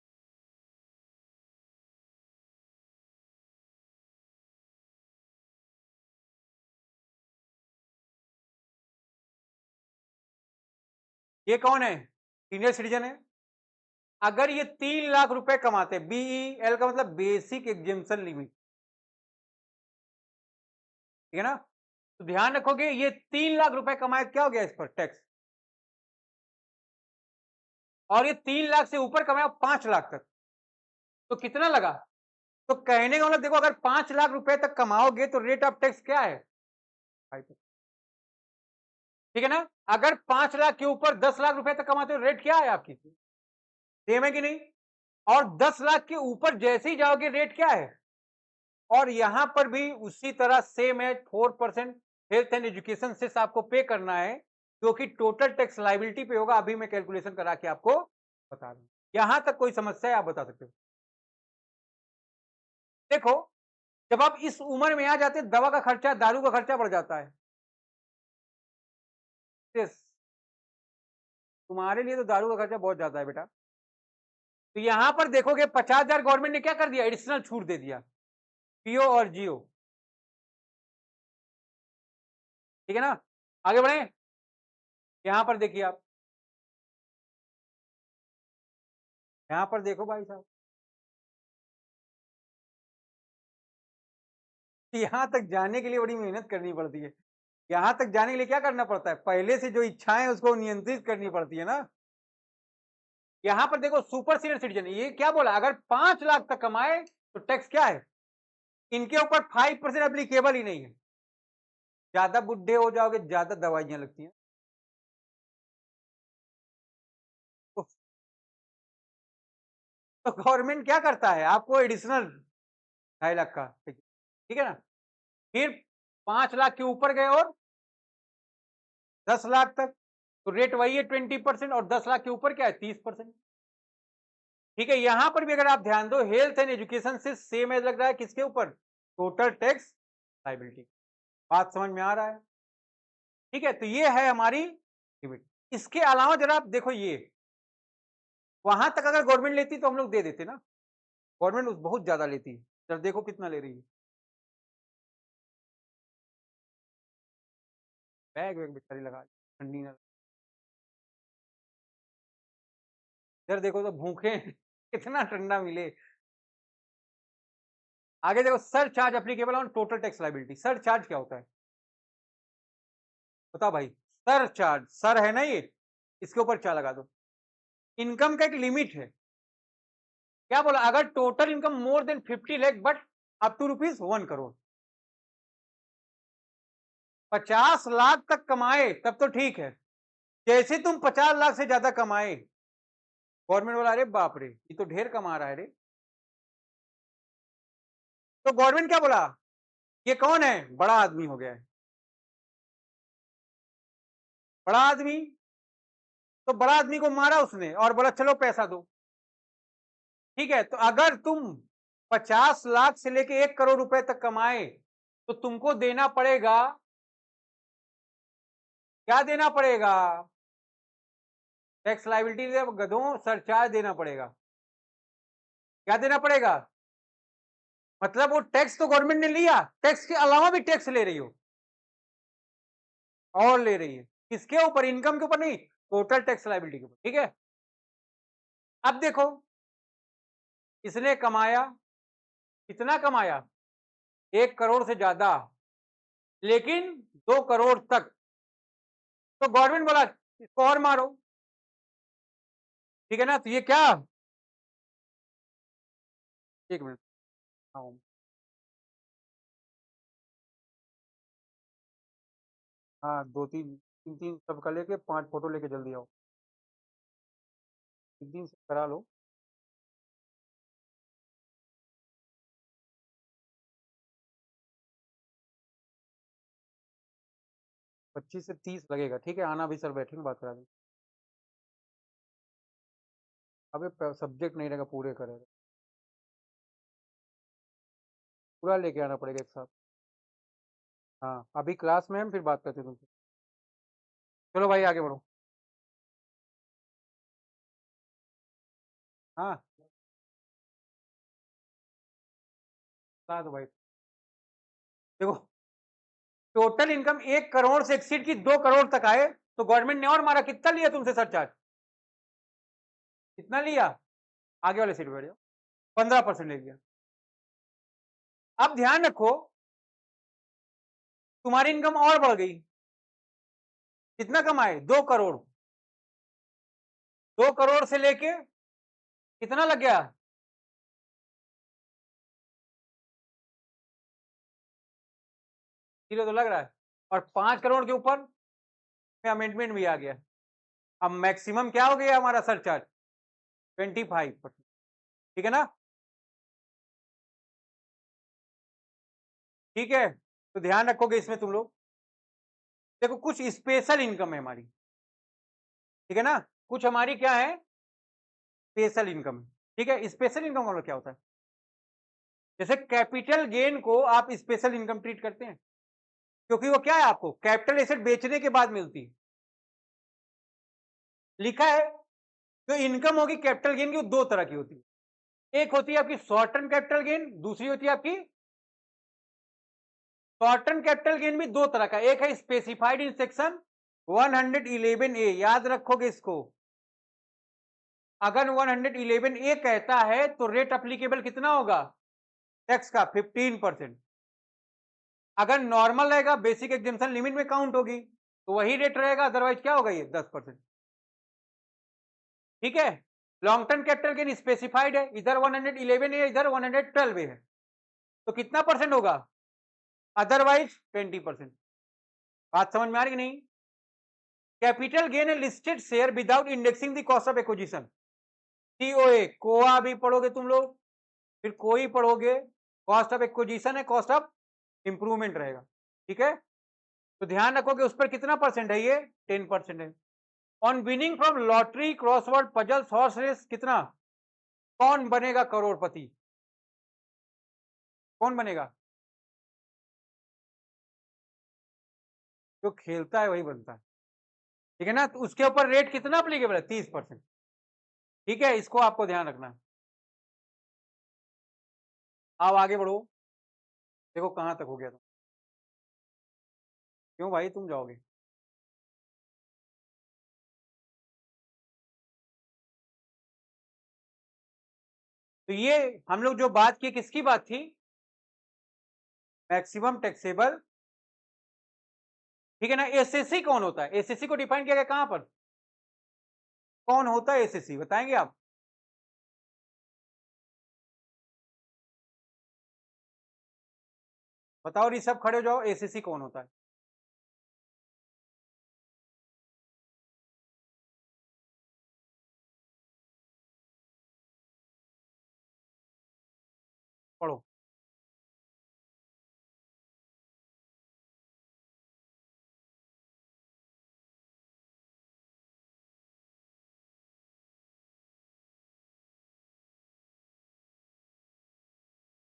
ये कौन है? सीनियर सिटीजन है। अगर ये 3 लाख रुपए कमाते, बीईएल का मतलब बेसिक एग्जेम्पशन लिमिट, ठीक है ना? तो ध्यान रखोगे, ये 3 लाख रुपए कमाए, क्या हो गया इस पर टैक्स? और ये 3 लाख से ऊपर कमाया 5 लाख तक, तो कितना लगा? तो कहने का मतलब देखो, अगर 5 लाख रुपए तक कमाओगे तो रेट ऑफ टैक्स क्या है? 5%। ठीक है ना? अगर 5 लाख के ऊपर 10 लाख रुपए तक कमाते हो, रेट क्या है आपकी? सेम है कि नहीं? और 10 लाख के ऊपर जैसे ही जाओगे, रेट क्या है? और यहां पर भी उसी तरह सेम है, 4% हेल्थ एंड एजुकेशन सेस आपको पे करना है, जो कि टोटल टैक्स लाइबिलिटी पे होगा। अभी मैं कैलकुलेशन करा के आपको बता दूं। यहां तक कोई समस्या है, आप बता सकते हो? देखो, जब आप इस उम्र में आ जाते हैं, दवा का खर्चा, दारू का खर्चा बढ़ जाता है। यस, तुम्हारे लिए तो दारू का खर्चा बहुत ज्यादा है बेटा। तो यहां पर देखोगे 50,000 गवर्नमेंट ने क्या कर दिया? एडिशनल छूट दे दिया, पीओ और जियो। ठीक है ना? आगे बढ़े। यहां पर देखिए आप, यहां पर देखो भाई साहब, यहां तक जाने के लिए बड़ी मेहनत करनी पड़ती है। यहां तक जाने के लिए क्या करना पड़ता है? पहले से जो इच्छाएं उसको नियंत्रित करनी पड़ती है ना। यहां पर देखो, सुपर सीनियर सिटीजन, ये क्या बोला? अगर 5 लाख तक कमाए तो टैक्स क्या है? इनके ऊपर 5% एप्लीकेबल ही नहीं है। ज्यादा बुढ़े हो जाओगे, ज्यादा दवाइयां लगती हैं। तो गवर्नमेंट क्या करता है? आपको एडिशनल 2.5 लाख का, ठीक है ना? फिर 5 लाख के ऊपर गए और 10 लाख तक, तो रेट वही है 20%, और 10 लाख के ऊपर क्या है? 30%। ठीक है, यहां पर भी अगर आप ध्यान दो, हेल्थ एंड एजुकेशन से सेम एज लग रहा है, किसके ऊपर? Total tax liability. बात समझ में आ रहा है? ठीक है, तो ये है हमारी लिमिट। इसके अलावा जरा आप देखो, ये वहां तक अगर गवर्नमेंट लेती तो हम लोग दे देते ना। गवर्नमेंट बहुत ज्यादा लेती है। जरा देखो कितना ले रही है। बैग वैग बेचारी लगा, ठंडी ना। जरा देखो तो भूखे हैं, कितना ठंडा मिले। आगे देखो, sir charge applicable on total tax liability. Sir charge क्या होता है? बताओ भाई। सर चार्ज, सर है ना ये, इसके ऊपर क्या लगा दो? इनकम का एक लिमिट है। क्या बोला? अगर total income more than 50 lakh but up to ₹1 crore, 50 lakh तक कमाए तब तो ठीक है। जैसे तुम 50 लाख से ज्यादा कमाए, गवर्नमेंट बोला अरे बाप रे, ये तो ढेर कमा रहा है रे। तो गवर्नमेंट क्या बोला? ये कौन है? बड़ा आदमी हो गया है। बड़ा आदमी, तो बड़ा आदमी को मारा उसने और बोला चलो पैसा दो। ठीक है, तो अगर तुम 50 लाख से लेके 1 करोड़ रुपए तक कमाए तो तुमको देना पड़ेगा, क्या देना पड़ेगा? टैक्स लायबिलिटी गधों, सरचार्ज देना पड़ेगा। क्या देना पड़ेगा? मतलब वो टैक्स तो गवर्नमेंट ने लिया, टैक्स के अलावा भी टैक्स ले रही हो और ले रही है। किसके ऊपर? इनकम के ऊपर नहीं, टोटल टैक्स लायबिलिटी के ऊपर। ठीक है, अब देखो इसने कमाया, कितना कमाया? 1 करोड़ से ज्यादा, लेकिन 2 करोड़ तक। तो गवर्नमेंट बोला इसको और मारो। ठीक है ना, तो ये क्या, 1 मिनट। हाँ, हाँ, 2-3, 3-3 सबका लेके 5 फोटो लेके जल्दी आओ, 3-3 सब करा लो। 25 से 30 लगेगा। ठीक है, आना भी, सर बैठेंगे, बात करा देंगे। अबे सब्जेक्ट नहीं रहेगा, पूरे करेगा, पूरा लेके आना पड़ेगा एक साथ। हाँ, अभी क्लास में हम फिर बात करते हैं तुमसे। चलो भाई आगे बढ़ो। हाँ, बता दो भाई। देखो, टोटल इनकम 1 करोड़ से एक्सीड की 2 करोड़ तक आए तो गवर्नमेंट ने और मारा, कितना लिया तुमसे सरचार्ज? कितना लिया? आगे वाले सीट पे बैठ जाओ। 15% ले लिया। अब ध्यान रखो, तुम्हारी इनकम और बढ़ गई। कितना कमाए? 2 करोड़। 2 करोड़ से लेके कितना लग गया? जीरो तो लग रहा है। और 5 करोड़ के ऊपर में अमेंडमेंट भी आ गया। अब मैक्सिमम क्या हो गया हमारा सरचार्ज? 25%। ठीक है ना? ठीक है, तो ध्यान रखोगे इसमें तुम लोग। देखो, कुछ स्पेशल इनकम है हमारी। ठीक है ना? कुछ हमारी क्या है? Special income. ठीक है, स्पेशल इनकम का मतलब क्या होता है? जैसे कैपिटल गेन को आप स्पेशल इनकम ट्रीट करते हैं, क्योंकि वो क्या है, आपको कैपिटल एसेट बेचने के बाद मिलती है। लिखा है, जो इनकम होगी कैपिटल गेन की, वो दो तरह की होती है। एक होती है आपकी शॉर्ट टर्म कैपिटल गेन, दूसरी होती है आपकी, शॉर्ट टर्म कैपिटल गेन भी दो तरह का, एक है स्पेसिफाइड इन सेक्शन 111A, याद रखोगे इसको। अगर 111A कहता है तो रेट अप्लीकेबल कितना होगा टैक्स का? 15%। अगर नॉर्मल रहेगा, बेसिक एग्जेम्पशन लिमिट में काउंट होगी, तो वही रेट रहेगा, अदरवाइज क्या होगा, ये 10%। ठीक है, long term capital gain specified है, इधर 111 है, इधर 112 है, तो कितना परसेंट होगा? अदरवाइज 20%। बात समझ में आ रही नहीं? कैपिटल गेन है listed share without indexing the cost of acquisition, COA. COA भी पढ़ोगे तुम लोग, फिर कोई पढ़ोगे। कॉस्ट ऑफ एक्विजिशन है, कॉस्ट ऑफ इंप्रूवमेंट रहेगा। ठीक है, तो ध्यान रखोगे उस पर कितना परसेंट है, ये 10% है। On winning from lottery, crossword, puzzles, horse race, कितना? कौन बनेगा करोड़पति? कौन बनेगा? जो खेलता है वही बनता है। ठीक है ना, तो उसके ऊपर रेट कितना अप्लीकेबल है? 30%। ठीक है, इसको आपको ध्यान रखना है। आप आगे बढ़ो। देखो कहां तक हो गया तुम। क्यों भाई, तुम जाओगे? तो ये हम लोग जो बात की, किसकी बात थी? Maximum taxable. ठीक है ना? एसएससी कौन होता है? एसएससी को डिफाइन किया गया कहां पर? कौन होता है एसएससी, बताएंगे आप? बताओ, ऋषभ खड़े हो जाओ, एसएससी कौन होता है? पढ़ो।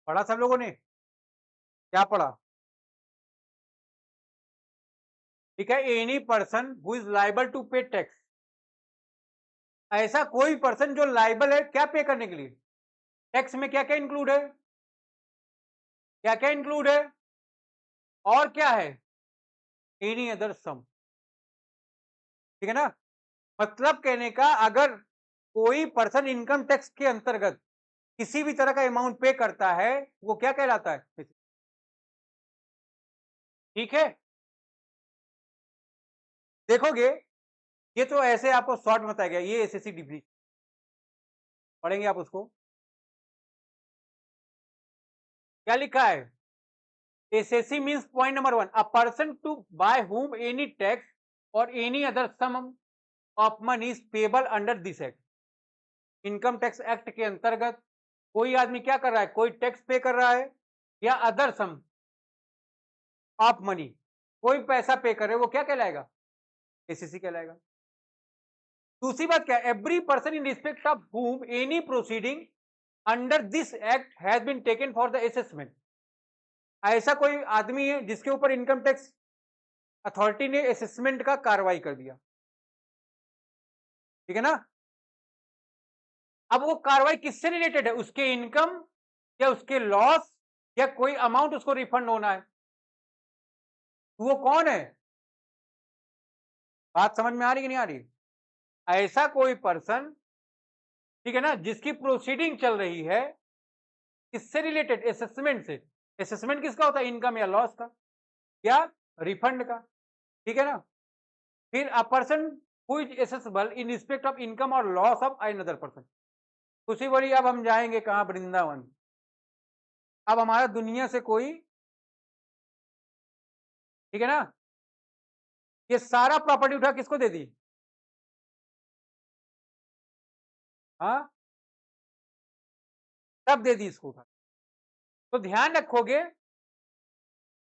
पढ़ा सब लोगों ने? क्या पढ़ा? ठीक है, any person who is liable to pay tax, ऐसा कोई पर्सन जो लाइबल है क्या पे करने के लिए? टैक्स में क्या क्या इंक्लूड है? क्या क्या इंक्लूड है? और क्या है? एनी अदर सम। ठीक है ना? मतलब कहने का, अगर कोई पर्सन इनकम टैक्स के अंतर्गत किसी भी तरह का अमाउंट पे करता है, वो क्या कहलाता है? ठीक है, देखोगे ये तो ऐसे आपको शॉर्ट में बताया गया, ये एसएससी डिग्री पढ़ेंगे आप उसको। क्या लिखा है? SSC means point number 1, a person to by whom any tax और any other sum of money is payable under this act. Income tax act के अंतर्गत कोई आदमी क्या कर रहा है? कोई टैक्स पे कर रहा है या अदर सम ऑफ मनी, कोई पैसा पे करे, वो क्या कहलाएगा? एसएससी कहलाएगा। दूसरी बात क्या है? Every person in respect of whom any proceeding under this act has been taken for the assessment. ऐसा कोई आदमी है जिसके ऊपर इनकम टैक्स अथॉरिटी ने असेसमेंट का कार्रवाई कर दिया। ठीक है ना? अब वो कार्रवाई किससे रिलेटेड है? उसके इनकम या उसके लॉस या कोई अमाउंट उसको रिफंड होना है, वो कौन है? बात समझ में आ रही कि नहीं आ रही? ऐसा कोई पर्सन, ठीक है ना, जिसकी प्रोसीडिंग चल रही है, किससे रिलेटेड? असेसमेंट से। असेसमेंट किसका होता है? इनकम या लॉस का या रिफंड का। ठीक है ना? फिर अ person who is accessible in respect of income और लॉस ऑफ अनदर पर्सन। उसी वरी अब हम जाएंगे कहां? वृंदावन। अब हमारा दुनिया से कोई, ठीक है ना, ये सारा प्रॉपर्टी उठा किसको दे दी? हाँ, सब दे दी इसको उठा। तो ध्यान रखोगे,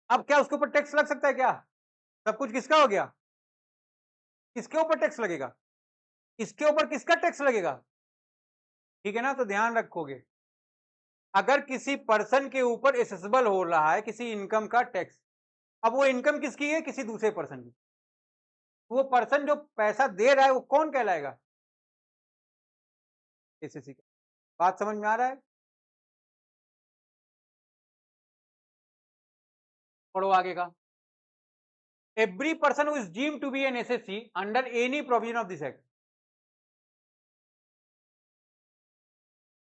अब क्या उसके ऊपर टैक्स लग सकता है क्या? सब कुछ किसका हो गया? किसके ऊपर टैक्स लगेगा? इसके ऊपर किसका टैक्स लगेगा? ठीक है ना? तो ध्यान रखोगे, अगर किसी पर्सन के ऊपर एसेसेबल हो रहा है किसी इनकम का टैक्स, अब वो इनकम किसकी है? किसी दूसरे पर्सन की। वो पर्सन जो पैसा दे रहा है वो कौन कहलाएगा? एसएससी का। बात समझ में आ रहा है? पढ़ो आगे का। Every person who is deemed to be an assessee under any provision of this act.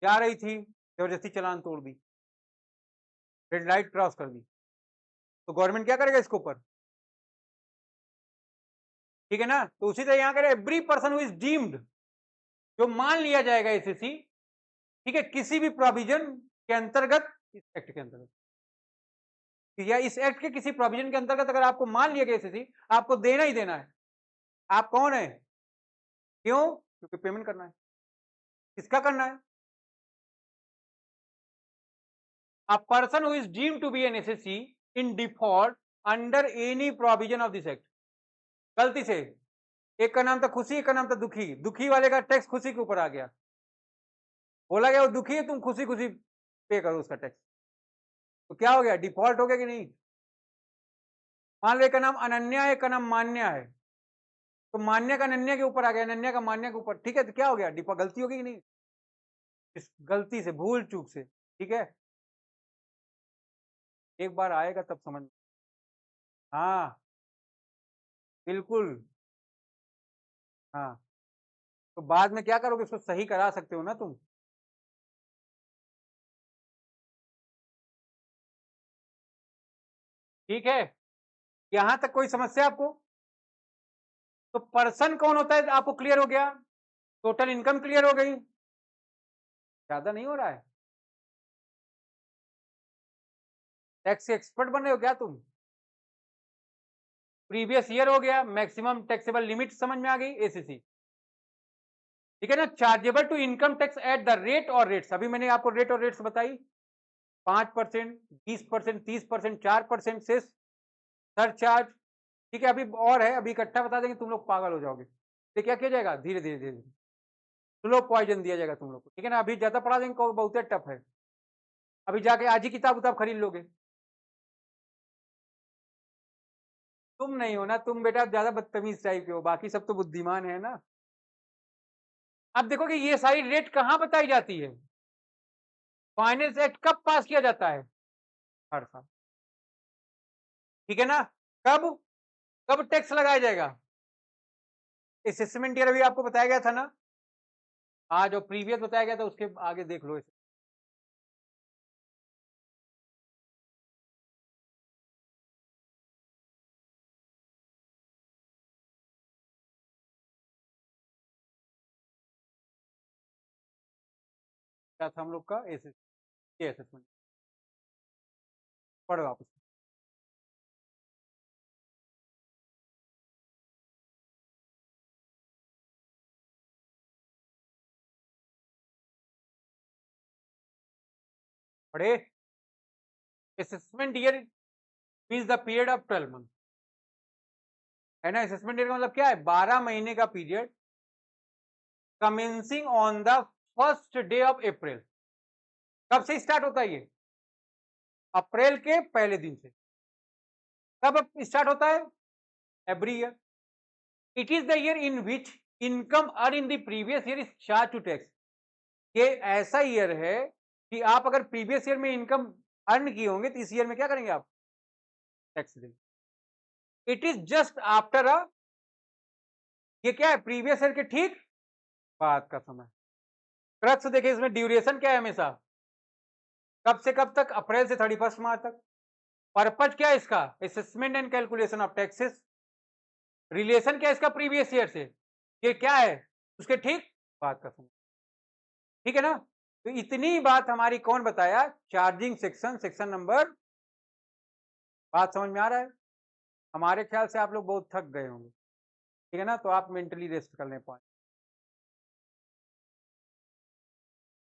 जा रही थी, जबरदस्ती चलान तोड़ दी, रेड लाइट क्रॉस कर दी, तो गवर्नमेंट क्या करेगा इसके ऊपर? ठीक है ना? तो उसी तरह यहां करें, every person who is deemed, जो मान लिया जाएगा एसएससी, ठीक है, किसी भी प्रोविजन के अंतर्गत, इस एक्ट के अंतर्गत या इस एक्ट के किसी प्रोविजन के अंतर्गत अगर आपको मान लिया गया एसएससी, आपको देना ही देना है। आप कौन है? क्यों? क्योंकि पेमेंट करना है। किसका करना है? A person who is deemed to be an SSC in default under any provision of this act। गलती से एक का नाम था खुशी, एक का नाम था दुखी, दुखी वाले का टैक्स खुशी के ऊपर आ गया, बोला गया वो दुखी है, तुम खुशी खुशी पे करो उसका टैक्स, तो क्या हो गया? डिफॉल्ट हो गया कि नहीं? मान लो एक का नाम अनन्या है, एक का नाम मान्या है, तो मान्या का अनन्या के ऊपर आ गया, अनन्या का मान्या के ऊपर, ठीक है, तो क्या हो गया? डिफॉल्ट। गलती होगी कि नहीं? इस गलती से, भूल चूक से, ठीक है, एक बार आएगा तब समझ। हाँ, बिल्कुल। हाँ, तो बाद में क्या करोगे? इसको सही करा सकते हो ना तुम। ठीक है, यहां तक कोई समस्या आपको? तो पर्सन कौन होता है आपको क्लियर हो गया, टोटल इनकम क्लियर हो गई, ज्यादा नहीं हो रहा है? टैक्स एक्सपर्ट बन रहे हो क्या तुम? प्रीवियस ईयर हो गया, मैक्सिमम टैक्सेबल लिमिट समझ में आ गई, एसीसी। ठीक है ना? Chargeable to income tax at the rate और रेट्स, अभी मैंने आपको रेट और रेट्स बताई, 5%, 20%, 30%, 4% से सरचार्ज। ठीक है, अभी और है, अभी इकट्ठा बता देंगे तुम लोग पागल हो जाओगे। तो क्या किया जाएगा? धीरे धीरे धीरे धीरे स्लो पॉइजन दिया जाएगा तुम लोग को। ठीक है ना? अभी ज्यादा पढ़ा देंगे, बहुत टफ है। अभी जाके आज ही किताब उताब खरीद लोगे। तुम नहीं हो ना, तुम बेटा ज्यादा बदतमीज टाइप के हो, बाकी सब तो बुद्धिमान है ना। अब देखो कि ये सारी रेट कहाँ बताई जाती है, फाइनेंस एक्ट कब पास किया जाता है, हर साल, ठीक है ना। कब कब टैक्स लगाया जाएगा, असेसमेंट ईयर अभी आपको बताया गया था ना, आज जो प्रीवियस बताया गया था उसके आगे देख लो इसे। क्या था हम लोग का असेसमेंट, पढ़ो आप उसको। पढ़े, assessment year means the period of 12 month, है ना। असेसमेंट ईयर का मतलब क्या है, 12 महीने का period commencing on the first day of April. कब से स्टार्ट होता है ये, अप्रैल के पहले दिन से। कब स्टार्ट होता है, every year. It is the year in which income earn in the previous year is charge to tax. ये ऐसा ईयर है कि आप अगर प्रीवियस ईयर में इनकम अर्न किए होंगे तो इस ईयर में क्या करेंगे आप, टैक्स देंगे। It is just after a, ये क्या है, प्रीवियस ईयर के ठीक बाद का समय। क्रक्स देखिए इसमें ड्यूरेशन क्या है हमेशा, कब से कब तक, अप्रैल से 31 मार्च तक। पर्पज क्या है इसका, assessment and calculation of taxes. Relation क्या है इसका प्रीवियस ईयर से, ये क्या है, उसके ठीक बाद का समय, ठीक है ना। तो इतनी बात हमारी कौन बताया, चार्जिंग सेक्शन, सेक्शन नंबर। बात समझ में आ रहा है, हमारे ख्याल से आप लोग बहुत थक गए होंगे, ठीक है ना, तो आप मेंटली रेस्ट कर लें।